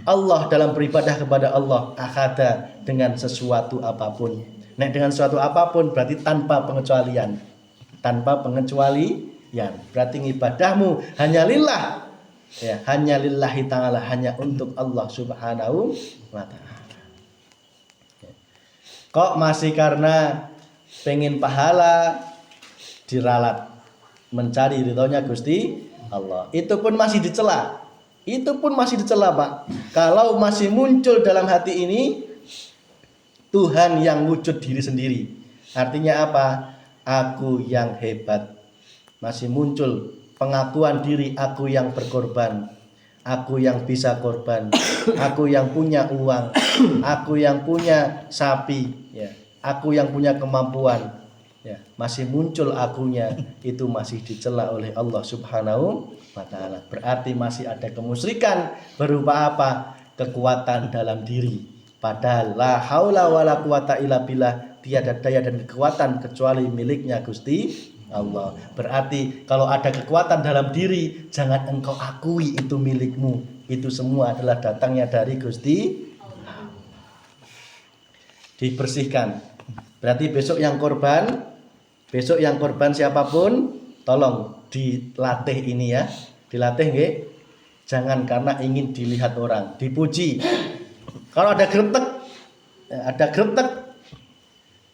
Allah dalam beribadah kepada Allah ahada dengan sesuatu apapun. Nah, dengan sesuatu apapun berarti tanpa pengecualian. Tanpa pengecualian. Berarti ibadahmu hanya lillah. Ya, hanya lillahi ta'ala, hanya untuk Allah Subhanahu wa ta'ala. Kok masih karena pengen pahala diralat mencari ridhonya Gusti Allah, itu pun masih dicela. Itu pun masih dicela, Pak. Kalau masih muncul dalam hati ini Tuhan yang wujud diri sendiri. Artinya apa? Aku yang hebat. Masih muncul pengakuan diri aku yang berkorban. Aku yang bisa korban, aku yang punya uang, aku yang punya sapi, ya, aku yang punya kemampuan, ya, masih muncul akunya, itu masih dicela oleh Allah Subhanahu wa ta'ala. Berarti masih ada kemusyrikan berupa apa? Kekuatan dalam diri. Padahal la haula wala quwata illa billah, tiada daya dan kekuatan kecuali miliknya Gusti Allah. Berarti kalau ada kekuatan dalam diri, jangan engkau akui itu milikmu. Itu semua adalah datangnya dari Gusti. Dibersihkan. Berarti besok yang korban siapapun, tolong dilatih ini ya. Dilatih nggih. Jangan karena ingin dilihat orang, dipuji. Kalau ada gretek,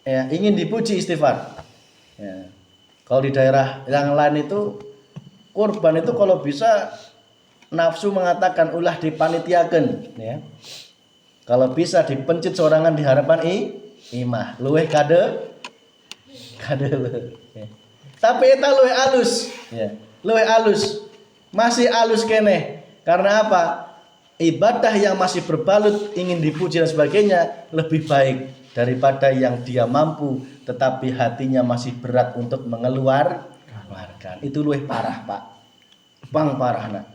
ya, ingin dipuji istighfar. Ya. Kalau di daerah yang lain itu kurban itu kalau bisa nafsu mengatakan ulah dipanitiakeun, ya. Kalau bisa dipencit sorangan di harapan imah, luweh kade ya. Tapi eta luweh alus, ya. Luweh alus. Masih alus keneh. Karena apa? Ibadah yang masih berbalut ingin dipuji dan sebagainya lebih baik daripada yang dia mampu tetapi hatinya masih berat untuk mengeluarkan. Itu lebih parah, Pak. Bang parah nak.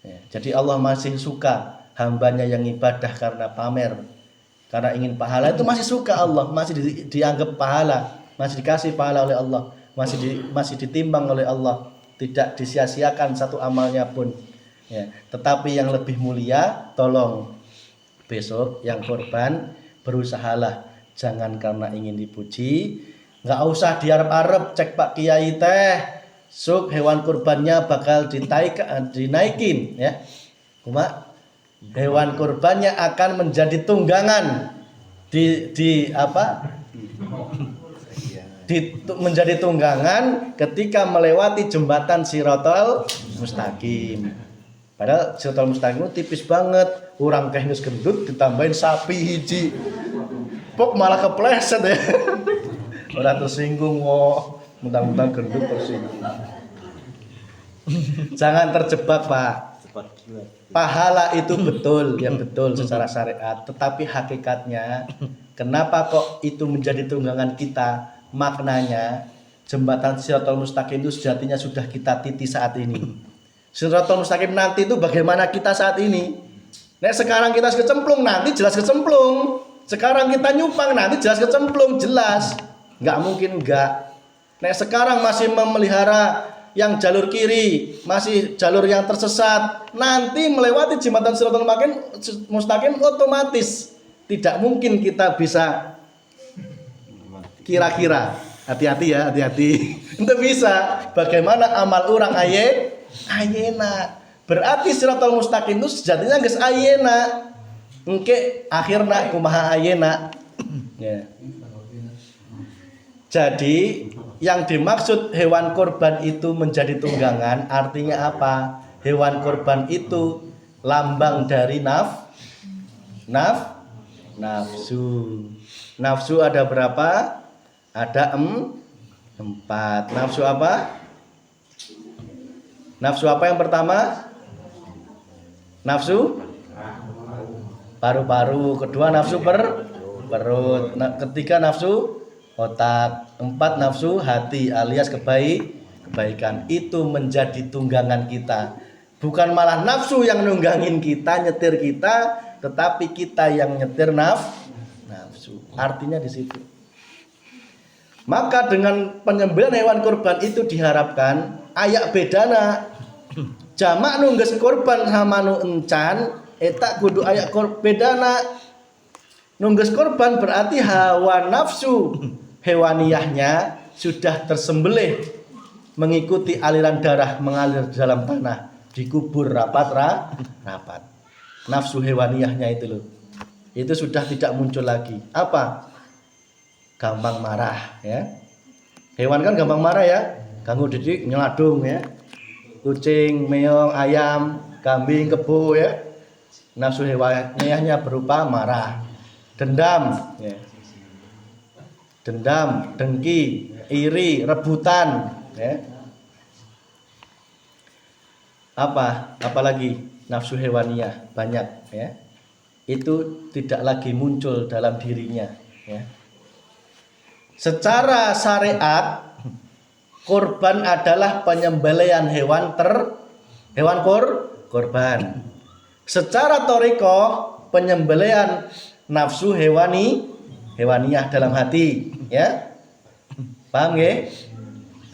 Ya, jadi Allah masih suka hambanya yang ibadah karena pamer, karena ingin pahala, itu masih suka Allah, masih dianggap pahala, masih dikasih pahala oleh Allah, masih ditimbang oleh Allah, tidak disia-siakan satu amalnya pun. Ya, tetapi yang lebih mulia, tolong besok yang korban berusahalah jangan karena ingin dipuji, nggak usah diarep-arep cek Pak Kiai teh, sub hewan kurbannya bakal dinaikin ya. Cuma hewan kurbannya akan menjadi tunggangan menjadi tunggangan ketika melewati jembatan Shiratal Mustaqim. Padahal Shiratal Mustaqim itu tipis banget, orang teknis gendut ditambahin sapi hiji. Pok malah kepleset ya. Orang tersinggung kok, mentang-mentang gendut tersinggung. Jangan terjebak, Pak. Pahala itu betul, ya betul secara syariat, tetapi hakikatnya kenapa kok itu menjadi tunggangan kita? Maknanya jembatan Shiratal Mustaqim itu sejatinya sudah kita titi saat ini. Shiratal Mustaqim nanti itu bagaimana kita saat ini? Nek sekarang kita kecemplung, nanti jelas kecemplung. Sekarang kita nyumpang, nanti jelas kecemplung, jelas. Nggak mungkin enggak. Nek sekarang masih memelihara yang jalur kiri, masih jalur yang tersesat, nanti melewati jembatan Shiratal Mustaqim otomatis tidak mungkin kita bisa kira-kira. Hati-hati ya, hati-hati. Itu bisa. Bagaimana amal orang ayena. Berarti Shiratal Mustaqim itu sejatinya geus ayena. Engke akhirna kumaha ayena. Ya. Jadi yang dimaksud hewan korban itu menjadi tunggangan artinya apa? Hewan korban itu lambang dari Nafsu. Nafsu ada berapa? Ada 4. Nafsu apa? Nafsu apa yang pertama? Nafsu paru-paru. Kedua nafsu perut. Ketiga nafsu otak. 4 nafsu hati alias kebaikan. Itu menjadi tunggangan kita. Bukan malah nafsu yang nunggangin kita, nyetir kita, tetapi kita yang nyetir nafsu. Artinya di situ. Maka dengan penyembelihan hewan kurban itu diharapkan ayak bedana jamak nungges kurban sama nu encan eta kudu ayak bedana. Nungges kurban berarti hawa nafsu hewaniyahnya sudah tersembelih mengikuti aliran darah mengalir di dalam tanah, dikubur rapat. Nafsu hewaniyahnya itu loh. Itu sudah tidak muncul lagi. Apa? Gampang marah ya. Hewan kan gampang marah ya. Ganggu didik nyeladung ya. Kucing, meong, ayam, kambing, kebo ya. Nafsu hewaniyahnya berupa marah, dendam ya. Dendam, dengki, iri, rebutan ya. Apalagi nafsu hewaniyah banyak ya. Itu tidak lagi muncul dalam dirinya ya. Secara syariat kurban adalah penyembelihan hewan kurban. Secara thariqah penyembelihan nafsu hewaniyah dalam hati ya. Paham ya?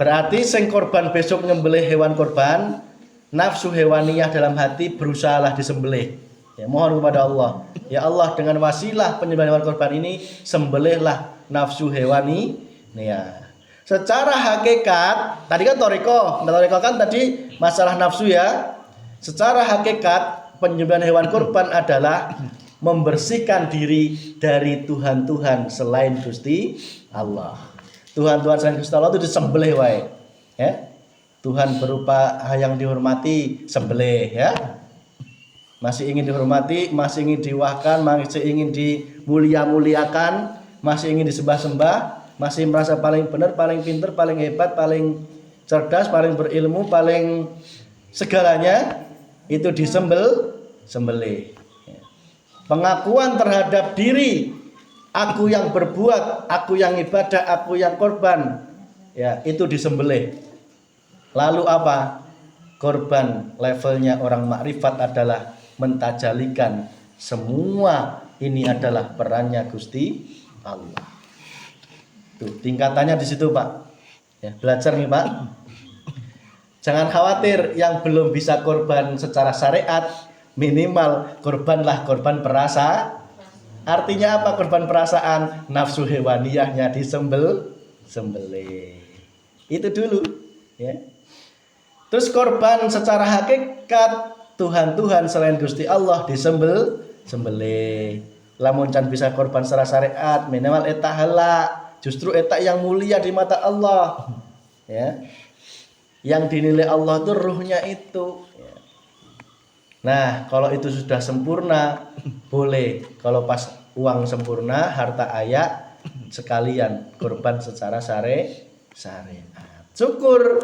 Berarti sing korban besok nyembelih hewan korban, nafsu hewaniyah dalam hati berusahalah disembelih. Ya, mohon kepada Allah. Ya Allah, dengan wasilah penyembelihan hewan korban ini sembelihlah nafsu hewaniyah. Secara hakikat, tadi kan thariqah kan tadi masalah nafsu ya. Secara hakikat penyembelihan hewan kurban adalah membersihkan diri dari Tuhan-Tuhan selain Gusti Allah. Tuhan-Tuhan selain Gusti Allah itu disembelih wae. Ya. Tuhan berupa yang dihormati sembelih ya. Masih ingin dihormati, masih ingin diwahkan, masih ingin dimulia-muliakan, masih ingin disembah-sembah, masih merasa paling benar, paling pintar, paling hebat, paling cerdas, paling berilmu, paling segalanya itu sembelih. Pengakuan terhadap diri, aku yang berbuat, aku yang ibadah, aku yang korban, ya itu disembelih. Lalu apa? Korban levelnya orang makrifat adalah mentajalikan semua ini adalah perannya Gusti Allah. Tuh, tingkatannya di situ, Pak. Ya, belajar nih, Pak. Jangan khawatir yang belum bisa korban secara syariat, minimal korbanlah korban perasa. Artinya apa korban perasaan? Nafsu hewaniyahnya disembelih. Itu dulu, ya. Terus korban secara hakikat Tuhan selain Gusti Allah disembelih. Lamun can bisa korban secara syariat, minimal eta hala, justru eta yang mulia di mata Allah. Ya. Yang dinilai Allah itu ruhnya itu. Nah, kalau itu sudah sempurna, boleh. Kalau pas uang sempurna, harta ayak, sekalian korban secara syariat. Syukur.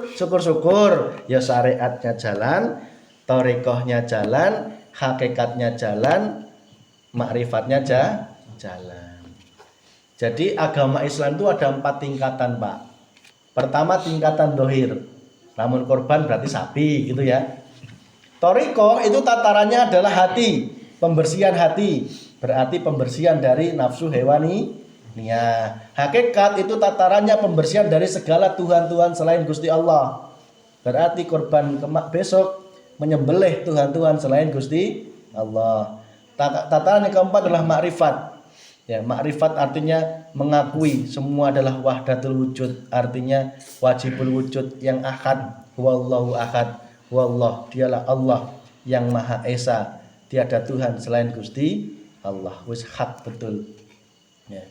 Ya syariatnya jalan, thariqahnya jalan, hakikatnya jalan, makrifatnya jalan. Jadi agama Islam itu ada 4 tingkatan, Pak. Pertama tingkatan dohir. Namun korban berarti sapi gitu ya. Thariqah itu tatarannya adalah hati, pembersihan hati, berarti pembersihan dari nafsu hewani. Hakikat itu tatarannya pembersihan dari segala Tuhan selain Gusti Allah. Berarti korban besok menyembelih Tuhan selain Gusti Allah. Tataran yang keempat adalah makrifat. Ya, makrifat artinya mengakui semua adalah wahdatul wujud, artinya wajibul wujud yang ahad, wallahu ahad. Wallah, dialah Allah yang Maha Esa, tiada Tuhan selain Gusti Allah. Wis hak betul. Ya.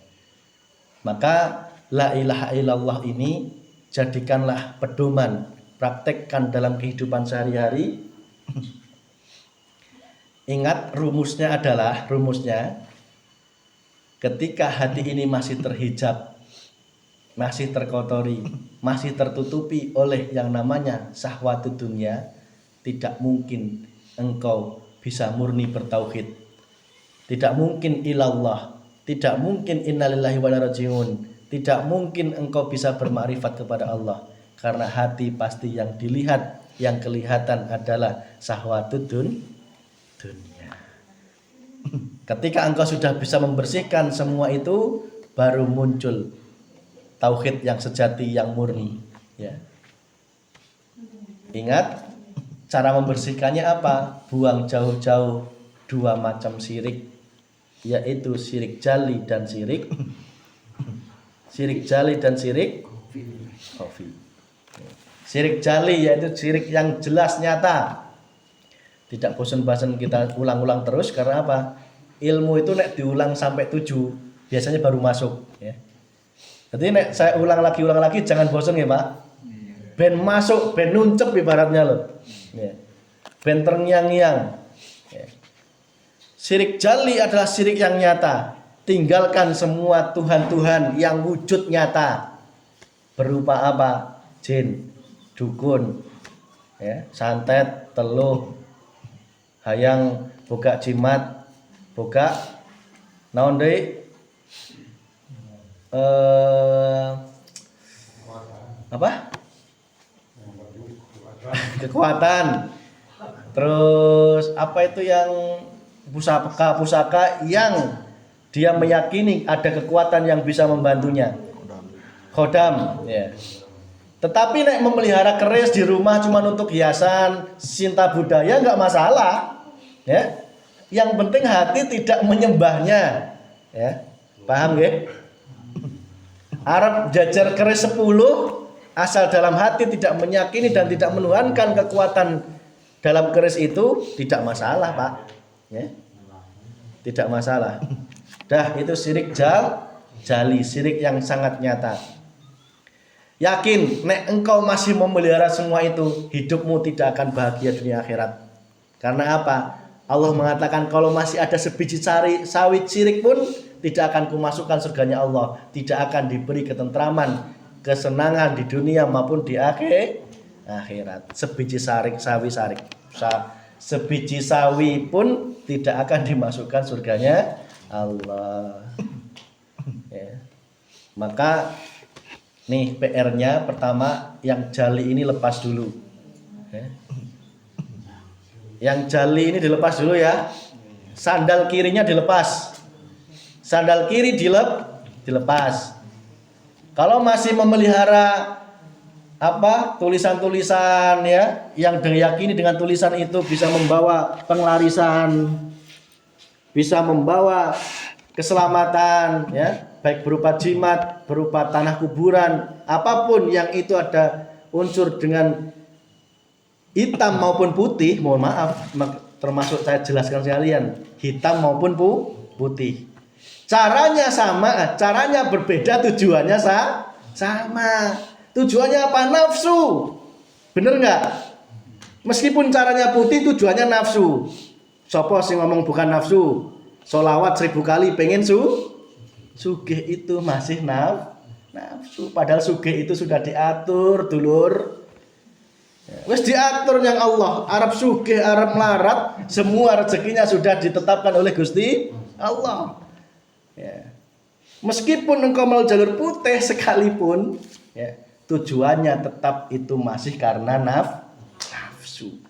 Maka la ilaha illallah ini jadikanlah pedoman, praktekkan dalam kehidupan sehari-hari. Ingat rumusnya ketika hati ini masih terhijab, masih terkotori, masih tertutupi oleh yang namanya syahwat dunia, tidak mungkin engkau bisa murni bertauhid. Tidak mungkin ilallah, tidak mungkin innalillahi wa inna ilaihi rajiun, tidak mungkin engkau bisa bermakrifat kepada Allah, karena hati pasti yang dilihat, yang kelihatan adalah syahwat dunia. Ketika engkau sudah bisa membersihkan semua itu, baru muncul tauhid yang sejati, yang murni, ya. Ingat cara membersihkannya apa? Buang jauh-jauh 2 macam syirik, yaitu syirik jali dan syirik khafi. Syirik jali yaitu syirik yang jelas nyata. Tidak bosan-bosan kita ulang-ulang terus, karena apa? Ilmu itu nek diulang sampai 7 biasanya baru masuk, ya. Jadi nek saya ulang lagi jangan bosan ya Pak. Ben masuk, ben nuncep ibaratnya loh. Ya. Ben terngiang-ngiang. Ya. Syirik jali adalah syirik yang nyata. Tinggalkan semua Tuhan-Tuhan yang wujud nyata. Berupa apa? Jin, dukun, ya, santet, teluh, hayang boga jimat, boga naon deui apa? Kekuatan. Terus apa itu yang pusaka yang dia meyakini ada kekuatan yang bisa membantunya. Khodam, ya. Tetapi nek memelihara keris di rumah cuma untuk hiasan, cinta budaya enggak masalah, ya. Yang penting hati tidak menyembahnya, ya. Paham nggih? Arab jajar keris 10 asal dalam hati tidak meyakini dan tidak menuhankan kekuatan dalam keris itu, tidak masalah, Pak. Ya. Tidak masalah. Dah itu syirik jali, syirik yang sangat nyata. Yakin, nek engkau masih memelihara semua itu, hidupmu tidak akan bahagia dunia akhirat. Karena apa? Allah mengatakan kalau masih ada sebiji sawit syirik pun tidak akan kumasukkan surganya Allah, tidak akan diberi ketentraman, kesenangan di dunia maupun di akhirat. Sebiji sebiji sawi pun tidak akan dimasukkan surganya Allah. Ya. Maka nih PR-nya pertama, yang jali ini lepas dulu. Ya. Yang jali ini dilepas dulu ya. Sandal kirinya dilepas. Sandal kiri dilepas. Kalau masih memelihara tulisan-tulisan ya, yang diyakini dengan tulisan itu bisa membawa penglarisan, bisa membawa keselamatan ya, baik berupa jimat, berupa tanah kuburan, apapun yang itu ada unsur dengan hitam maupun putih, mohon maaf, termasuk saya jelaskan sekalian, hitam maupun putih. Caranya sama, caranya berbeda, tujuannya sama. Tujuannya apa? Nafsu. Bener nggak? Meskipun caranya putih, tujuannya nafsu. Sopo sing ngomong bukan nafsu. Solawat 1000 kali pengen sugih itu masih nafsu. Padahal sugih itu sudah diatur, dulur. Wes diatur yang Allah. Arab sugih, Arab melarat, semua rezekinya sudah ditetapkan oleh Gusti Allah. Ya. Meskipun engkau melalui jalur putih sekalipun, ya, tujuannya tetap itu masih karena nafsu.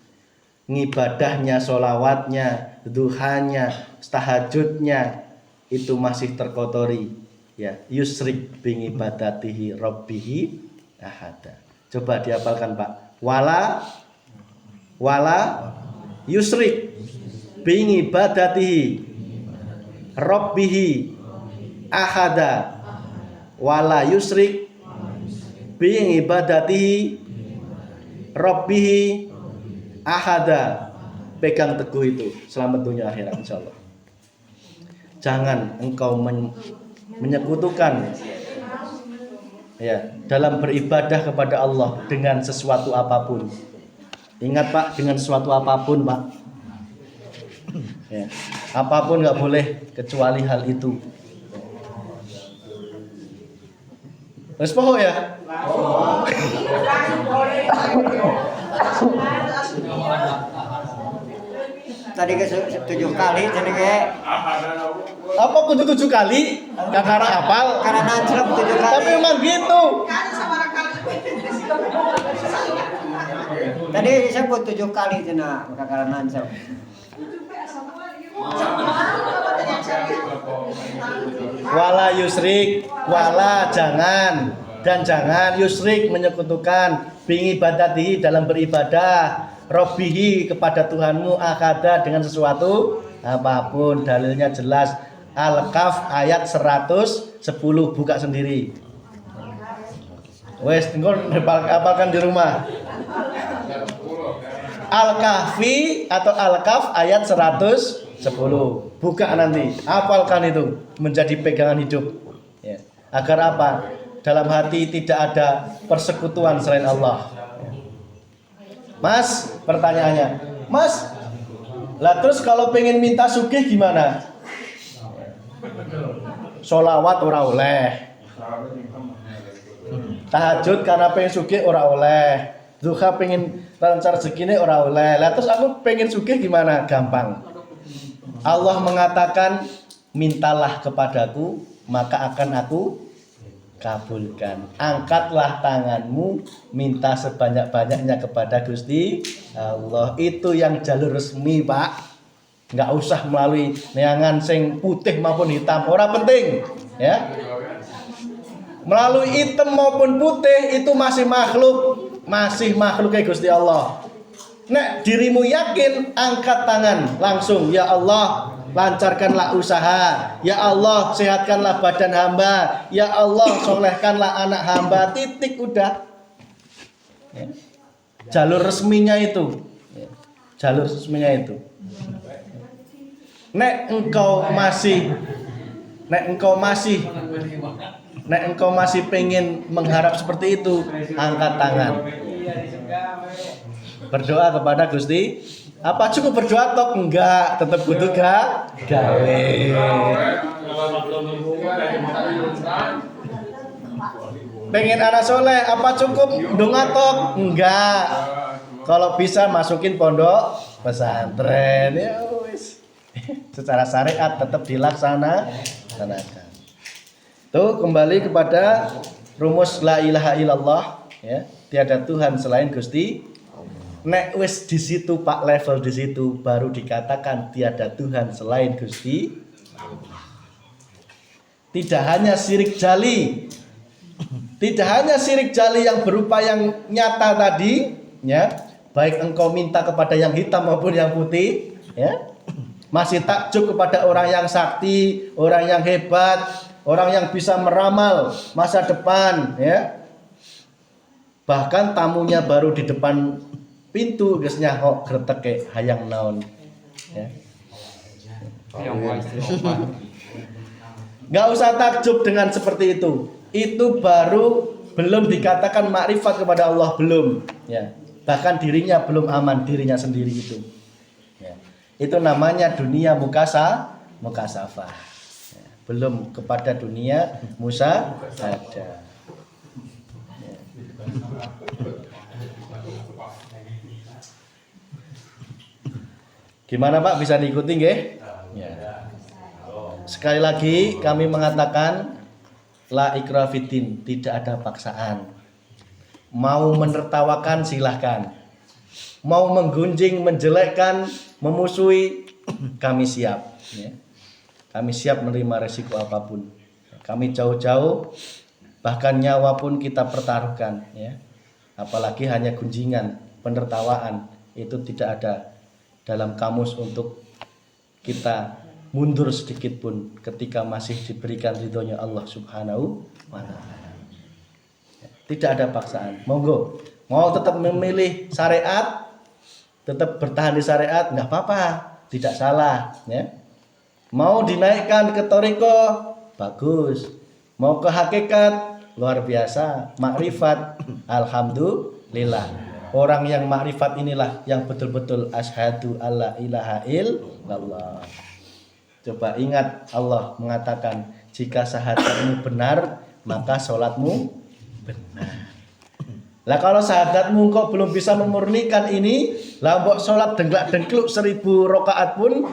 Ngibadahnya, sholawatnya, duhanya, tahajudnya itu masih terkotori. Ya, yusrik bingibadatihi rabbihi ahada. Coba dihafalkan Pak. Wala yusrik bingibadatihi rabbihi ahada. Wala yusrik bingibadatihi rabbihi ahada. Pegang teguh itu, selamat dunia akhirat insyaallah. Jangan engkau menyekutukan ya dalam beribadah kepada Allah dengan sesuatu apapun. Ingat Pak, dengan sesuatu apapun Pak. Ya. Apapun nggak boleh kecuali hal itu. Wes poho ya? Tadi ke 7 kali jadi kayak Apa kudu 7 kali? Kakara apal. karena nancrep 7 kali. Tapi emang gitu. Tadi disebut 7 kali cenah karena nancrep. Wala yusrik, wala jangan, dan jangan yusrik menyekutukan bingibadatihi dalam beribadah, robbihi kepada Tuhanmu, akada dengan sesuatu apapun. Dalilnya jelas, Al-Kahf ayat 110, buka sendiri. Wes tinggal hafalkan di rumah. Al-Kahfi atau Al-Kahf ayat 110. Buka nanti, hafalkan itu menjadi pegangan hidup. Ya. Agar apa? Dalam hati tidak ada persekutuan selain Allah. Mas, pertanyaannya, Mas, lah terus kalau pengen minta sugih gimana? Sholawat ora oleh. Tahajud karena pengen sugih ora oleh. Duha pengen lancar rezekine ora oleh. Lah terus aku pengen sugih gimana? Gampang. Allah mengatakan, mintalah kepadaku maka akan aku kabulkan. Angkatlah tanganmu, minta sebanyak-banyaknya kepada Gusti Allah. Itu yang jalur resmi, Pak. Nggak usah melalui neangan sing putih maupun hitam, ora penting, ya. Melalui hitam maupun putih itu masih makhluk kayak Gusti Allah. Nek dirimu yakin, angkat tangan langsung, ya Allah, lancarkanlah usaha, ya Allah, sehatkanlah badan hamba, ya Allah, solehkanlah anak hamba, titik, udah. Ya. Jalur resminya itu, ya. Jalur resminya itu. Nek engkau masih pengen mengharap seperti itu, angkat tangan. Berdoa kepada Gusti. Apa cukup berdoa tok? Enggak, tetap kudu gawe. Pengen anak soleh, apa cukup donga tok? Enggak. Kalau bisa masukin pondok pesantren, ya wis. Secara syariat tetap dilaksanakan. Tuh kembali kepada rumus la ilaha illallah, ya. Tiada Tuhan selain Gusti. Nek wis di situ Pak, level di situ baru dikatakan tiada Tuhan selain Gusti. Tidak hanya syirik jali. Tidak hanya syirik jali yang berupa yang nyata tadi, ya. Baik engkau minta kepada yang hitam maupun yang putih, ya. Masih takjub kepada orang yang sakti, orang yang hebat, orang yang bisa meramal masa depan, ya. Bahkan tamunya baru di depan pintu geus nyahok greteke hayang naon, ya. Gak usah takjub dengan seperti itu. Itu baru belum dikatakan makrifat kepada Allah, belum, ya. Bahkan dirinya belum aman, dirinya sendiri itu, ya. Itu namanya dunia mukasafah, ya. Belum kepada dunia musyahadah, ya. Gimana Pak, bisa diikuti nggih? Ya. Sekali lagi kami mengatakan la ikraha fiddin, tidak ada paksaan. Mau menertawakan silahkan, mau menggunjing, menjelekkan, memusuhi, kami siap, ya. Kami siap menerima resiko apapun. Kami jauh-jauh, bahkan nyawa pun kita pertaruhkan, ya. Apalagi hanya gunjingan, penertawaan, itu tidak ada dalam kamus untuk kita mundur sedikit pun ketika masih diberikan ridhonya Allah Subhanahu wa ta'ala. Tidak ada paksaan. Monggo, mau tetap memilih syariat, tetap bertahan di syariat, nggak apa-apa, tidak salah, ya. Mau dinaikkan ke thariqah, bagus. Mau ke hakikat, luar biasa, makrifat, alhamdulillah. Orang yang makrifat inilah yang betul-betul asyhadu alla ilaha illallah. Coba ingat Allah mengatakan jika syahadatmu benar maka sholatmu benar. Lah kalau syahadatmu kok belum bisa memurnikan ini, lah mbok sholat denglak-dengkluk 1000 rakaat pun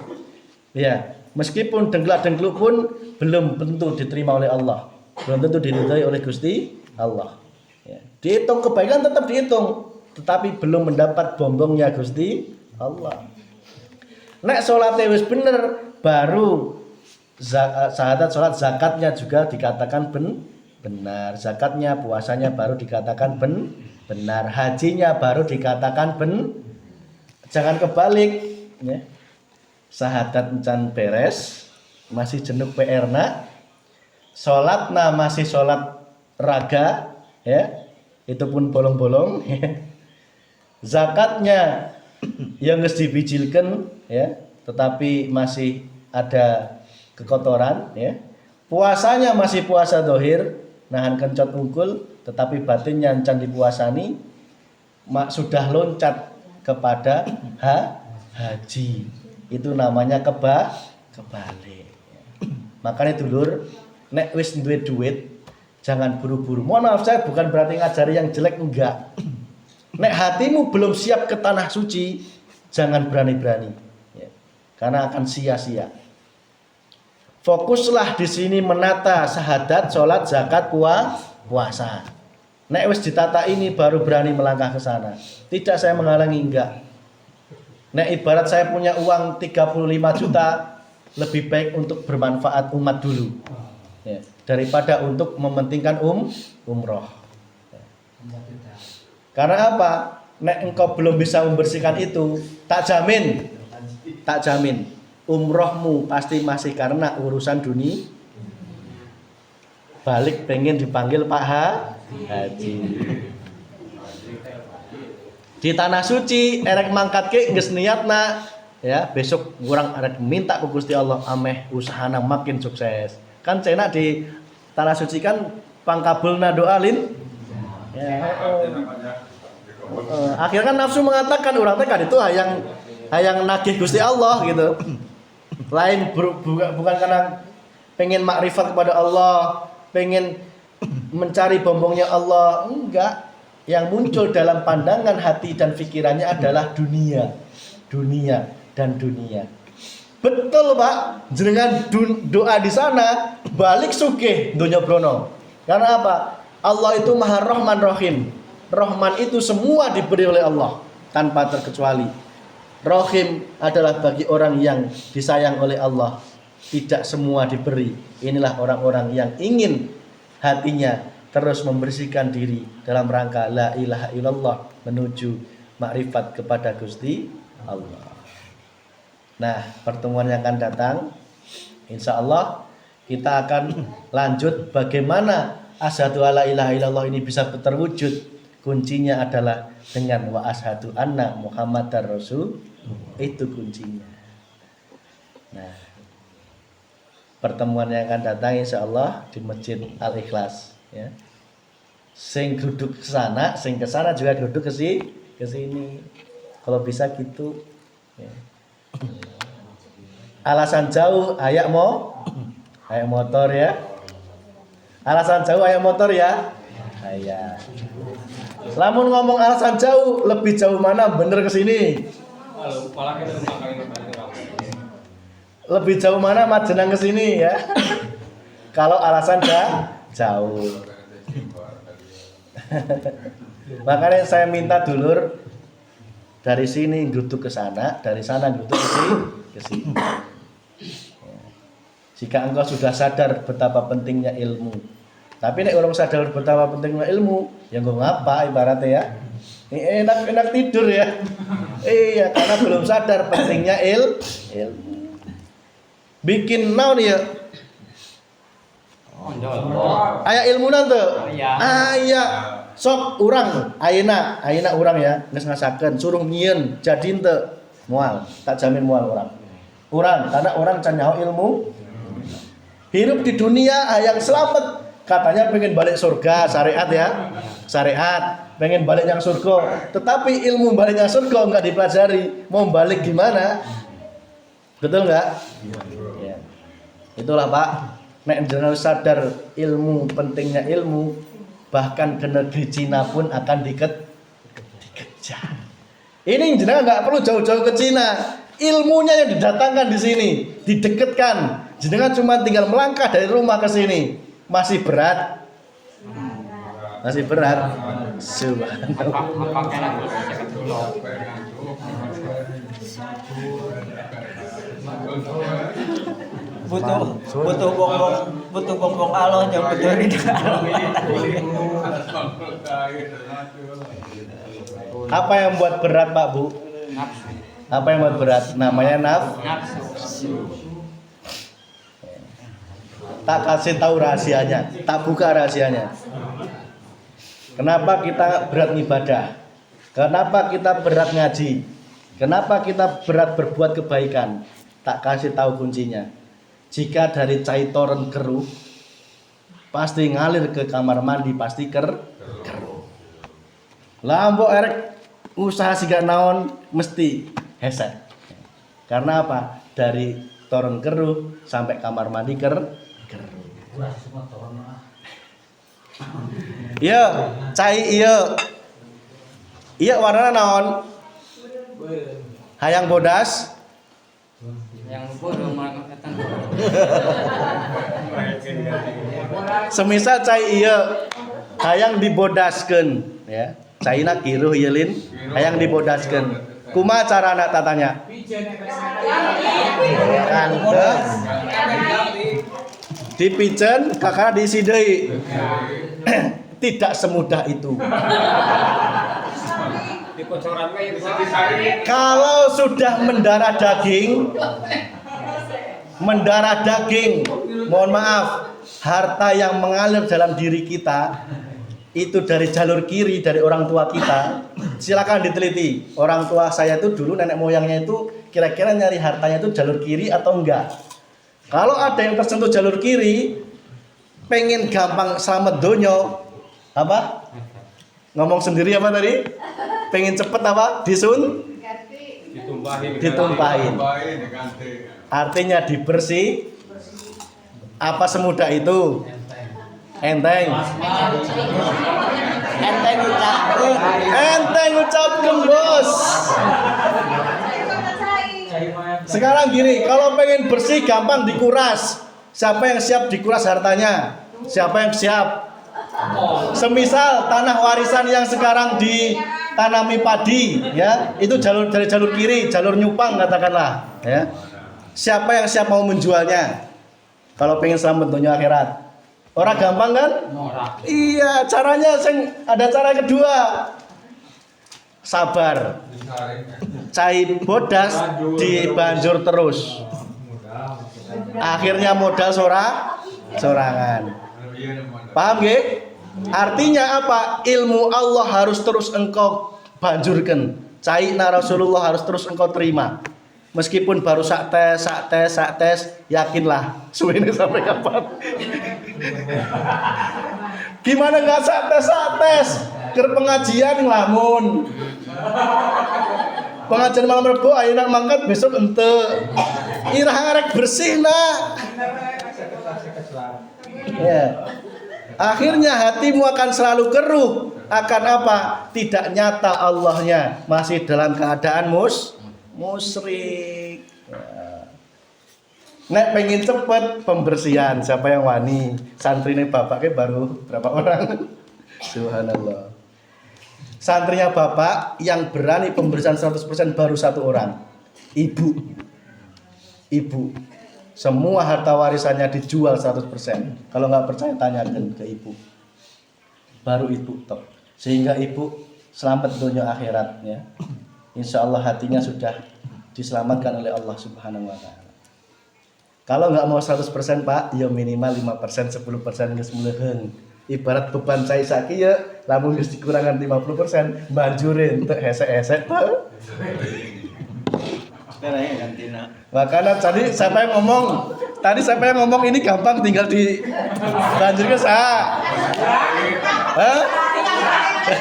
ya, meskipun denglak-dengkluk pun belum tentu diterima oleh Allah. Belum tentu diridhai oleh Gusti Allah. Ya. Dihitung kebaikan tetap dihitung, tetapi belum mendapat bombongnya Gusti Allah. Nek sholatnya wis bener, baru syahadat sholat zakatnya juga dikatakan benar. Zakatnya, puasanya baru dikatakan benar. Hajinya baru dikatakan Jangan kebalik. Ya. Syahadat encan beres, masih jenuk PR-na. Sholatna masih sholat raga, ya. Itu pun bolong-bolong. Zakatnya yang harus dibijilkan, ya, tetapi masih ada kekotoran, ya. Puasanya masih puasa dohir, nahan kencot ungkul, tetapi batinnya encan dipuasani, sudah loncat kepada haji. Itu namanya kebalik. Makanya dulur, nek wis duwe duit, jangan buru-buru. Mohon maaf, saya bukan berarti ngajari yang jelek, enggak. Nek hatimu belum siap ke tanah suci, jangan berani-berani, ya. Karena akan sia-sia. Fokuslah di sini menata syahadat, sholat, zakat, puasa. Nek wis ditata ini baru berani melangkah ke sana. Tidak saya menghalangi, enggak. Nek ibarat saya punya uang 35 juta, lebih baik untuk bermanfaat umat dulu, ya, daripada untuk mementingkan umroh. Karena apa? Nek engkau belum bisa membersihkan itu, tak jamin umrohmu pasti masih karena urusan dunia. Balik pengen dipanggil Pak Haji. Di tanah suci erek mangkat ke geus niatna, ya, besok kurang erek minta ke Gusti Allah ameh usahana makin sukses. Kan cena di tanah suci kan pangkabulna doalin. Ya, akhirnya kan nafsu mengatakan orang teh kan itu hayang nagih Gusti Allah gitu. Lain bukan karena pengen makrifat kepada Allah, pengen mencari bombongnya Allah, enggak. Yang muncul dalam pandangan hati dan pikirannya adalah dunia. Betul Pak, dengan doa di sana balik sugih donya brono. Karena apa? Allah itu Maha Rahman Rahim. Rahman itu semua diberi oleh Allah tanpa terkecuali. Rahim adalah bagi orang yang disayang oleh Allah. Tidak semua diberi. Inilah orang-orang yang ingin hatinya terus membersihkan diri dalam rangka la ilaha illallah menuju makrifat kepada Gusti Allah. Nah, pertemuan yang akan datang insya Allah kita akan lanjut bagaimana asyhadu alla ilaha illallah ini bisa terwujud. Kuncinya adalah dengan wa asyhadu anna Muhammadar Rasul, itu kuncinya. Nah, pertemuan yang akan datang insya Allah di Masjid Al-Ikhlas, ya. Sing duduk ke sana, sing ke sana juga duduk ke sini. Kalau bisa gitu, ya. Alasan jauh ayak motor ya. Alasan jauh ayak motor ya. Ayak. Lamun ngomong alasan jauh, lebih jauh mana? Bener ke sini. Lebih jauh mana Majenang ke sini ya. Kalau alasan jauh. Makanya saya minta dulur dari sini duduk ke sana, dari sana duduk ke sini. Jika engkau sudah sadar betapa pentingnya ilmu, tapi nek orang sadar betapa pentingnya ilmu, ya engkau ngapa ibaratnya ya? Enak tidur ya. Iya, karena belum sadar pentingnya ilmu. Bikin naon ya? Aya ilmu nanti. Aya. Sok urang ayeuna urang ya geus ngasakeun suruh nyieun jadi teu moal, tak jamin moal urang karena orang can nyaho ilmu. Hirup di dunia hayang selamat katanya pengen balik surga, syariat ya, syariat, pengen balik yang surga, tetapi ilmu baliknya surga nggak dipelajari, mau balik gimana? Betul nggak? Ya. Itulah Pak, nek jenengan sadar ilmu, pentingnya ilmu, bahkan ke negeri Cina pun akan dikejar. Ini jenengan nggak perlu jauh-jauh ke Cina, ilmunya yang didatangkan di sini, didekatkan. Jenengan cuma tinggal melangkah dari rumah ke sini, masih berat, masih berat. Subhanallah. butuh bongbong Allah yang butuh ridha. Apa yang buat berat Pak Bu? Apa yang buat berat? Namanya nafsu. Tak kasih tahu rahasianya, tak buka rahasianya. Kenapa kita berat ibadah? Kenapa kita berat ngaji? Kenapa kita berat berbuat kebaikan? Tak kasih tahu kuncinya. Jika dari caitoren keruh, pasti ngalir ke kamar mandi, pasti keruh. Lah mbok erek usaha siga naon mesti heset. Karena apa? Dari toren keruh sampai kamar mandi keruh. Iya, cai iya. Iya warnanya naon? Hayang bodas. Yang bodoh malah kata. Semisal cai iya hayang dibodaskeun ya. Caina kiruh ieu lin, hayang dibodaskeun. Kumaha cara anak tatanya? Kantes. Dipijen kakak diisi deui. Tidak semudah itu. Kalau sudah mendarah daging, mohon maaf, harta yang mengalir dalam diri kita itu dari jalur kiri dari orang tua kita. Silakan diteliti. Orang tua saya itu dulu nenek moyangnya itu kira-kira nyari hartanya itu jalur kiri atau enggak. Kalau ada yang tersentuh jalur kiri, pengen gampang selamat donyo, apa? Ngomong sendiri apa tadi? Pengen cepet apa? Ditumpahin. Artinya dibersih. Apa semudah itu? Enteng. Enteng ucapkan bos. Sekarang gini, kalau pengen bersih gampang dikuras. Siapa yang siap dikuras hartanya? Siapa yang siap? Semisal tanah warisan yang sekarang ditanami padi, ya, itu dari jalur kiri, jalur nyupang katakanlah, ya. Siapa yang siap mau menjualnya? Kalau pengen selamat dunia akhirat. Orang gampang kan? Iya, caranya ada cara kedua. Sabar. Cai bodas dibanjur terus. Akhirnya modal sorangan. Paham nggih? Artinya apa? Ilmu Allah harus terus engkau banjurkan. Cai na Rasulullah harus terus engkau terima. Meskipun baru sak tes, yakinlah suwene sampai kapan. Gimana nggak sak tes? Ker pengajian ngelamun. Pengajian malam Rebo ayo nak mangkat besok ente. Irah arek bersih nak. Ya. Akhirnya hatimu akan selalu keruh. Akan apa? Tidak nyata Allahnya, masih dalam keadaan musyrik. Ya. Nek pengen cepet pembersihan, siapa yang wani? Santrine bapaknya baru berapa orang? Subhanallah. Santrinya bapak yang berani pembersihan 100% baru 1 orang. Ibu. Semua harta warisannya dijual 100%. Kalau nggak percaya tanyakan ke ibu. Baru ibu top. Sehingga ibu selamat dunia akhirat ya. Insya Allah hatinya sudah diselamatkan oleh Allah Subhanahu Wa Taala. Kalau nggak mau 100% Pak, ya minimal 5%, 10% geus muleuheung. Ibarat beban cai saki ya, lamun geus dikurangan 50%, banjurin teu hesek-hesek teu. Makanya tadi siapa yang ngomong Tadi siapa yang ngomong ini gampang tinggal di banjir ke sa? Hah?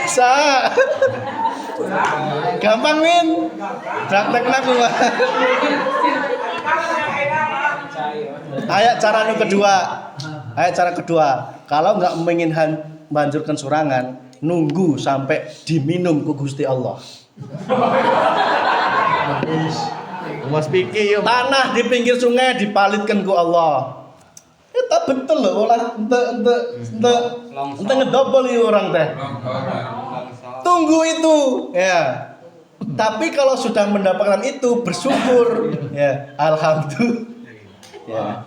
Sa? Gampang Min. Praktek nak lu. Ayat cara kedua. Ayat cara kedua. Kalau nggak ingin banjurkan surangan, nunggu sampai diminum ku Gusti Allah. Mas Piki yuk. Tanah di pinggir sungai dipalitkan ku Allah. Itu betul loh, olah ente ngedobol nih orang teh. Tunggu itu, ya. Tapi kalau sudah mendapatkan itu bersyukur, ya. Alhamdulillah. Ya.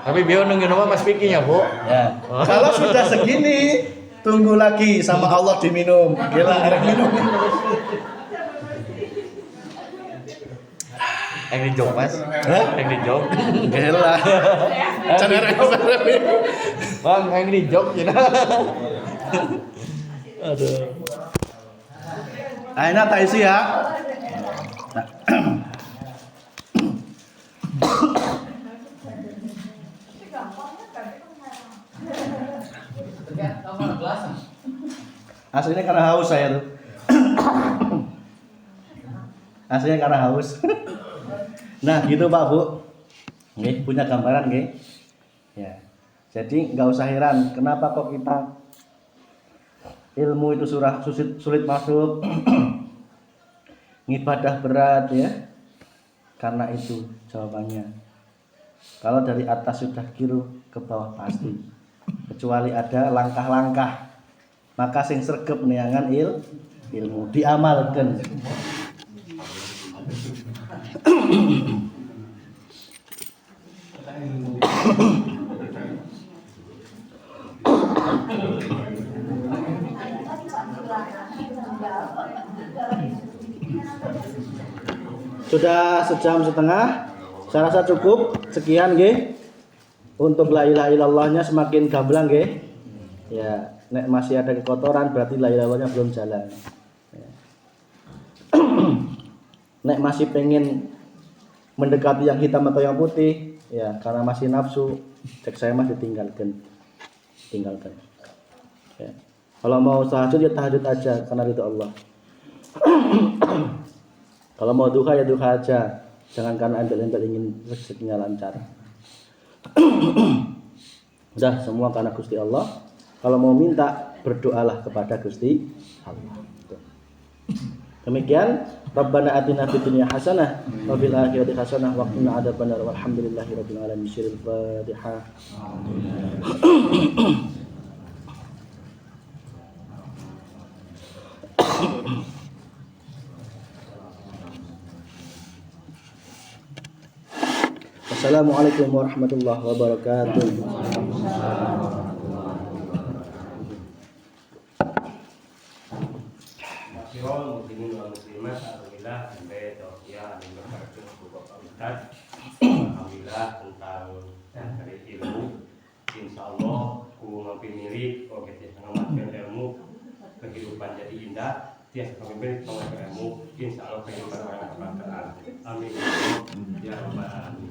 Tapi biar nungguin nama Mas Piki nya, Bu. Ya. Kalau sudah segini, tunggu lagi sama Allah diminum. Gila, minum. Yang di jok Mas. Hah? Yang di jok. Gila. Bang, yang di jok ya. Aduh. Aina tak isi ya. Aslinya karena haus saya tuh. Aslinya karena haus. Nah, gitu Pak Bu. Nggih, punya gambaran nggih. Ya. Jadi nggak usah heran kenapa kok kita ilmu itu sulit masuk. Ngibadah berat ya. Karena itu jawabannya. Kalau dari atas sudah kiru ke bawah pasti. Kecuali ada langkah-langkah. Maka sing sregep neangan ilmu diamalkan. Sudah sejam setengah. Saya rasa cukup. Sekian nggih. Untuk la ilaha illallahnya semakin gamblang nggih. Ya, nek masih ada kekotoran berarti la ilaha illallahnya belum jalan. Ya. Nek masih pengen mendekati yang hitam atau yang putih, ya karena masih nafsu, cek saya masih tinggalkan. Ya. Kalau mau tahajud ya tahajud aja karena itu Allah. Kalau mau duha ya duha aja, jangan karena embel-embel ingin rezekinya lancar. Udah semua karena Gusti Allah. Kalau mau minta berdoalah kepada Gusti Allah. Demikian, Rabbana atina fid dunya hasanah wa fil akhirati hasanah wa qina adzabannar walhamdulillahirabbil alamin. Syiril Fatihah. Assalamualaikum warahmatullahi wabarakatuh. Muslimin wal muslimat, alhamdulillah sampai tausiah dan berkah Bapak Ustaz. Alhamdulillah tentang dari ilmu. Insyaallah ku mampir mirip oke mengamalkan ilmu kehidupan jadi indah. Tiap pemimpin mengamalkan ilmu, insyaallah kehidupan orang akan. Amin ya rabbal alamin.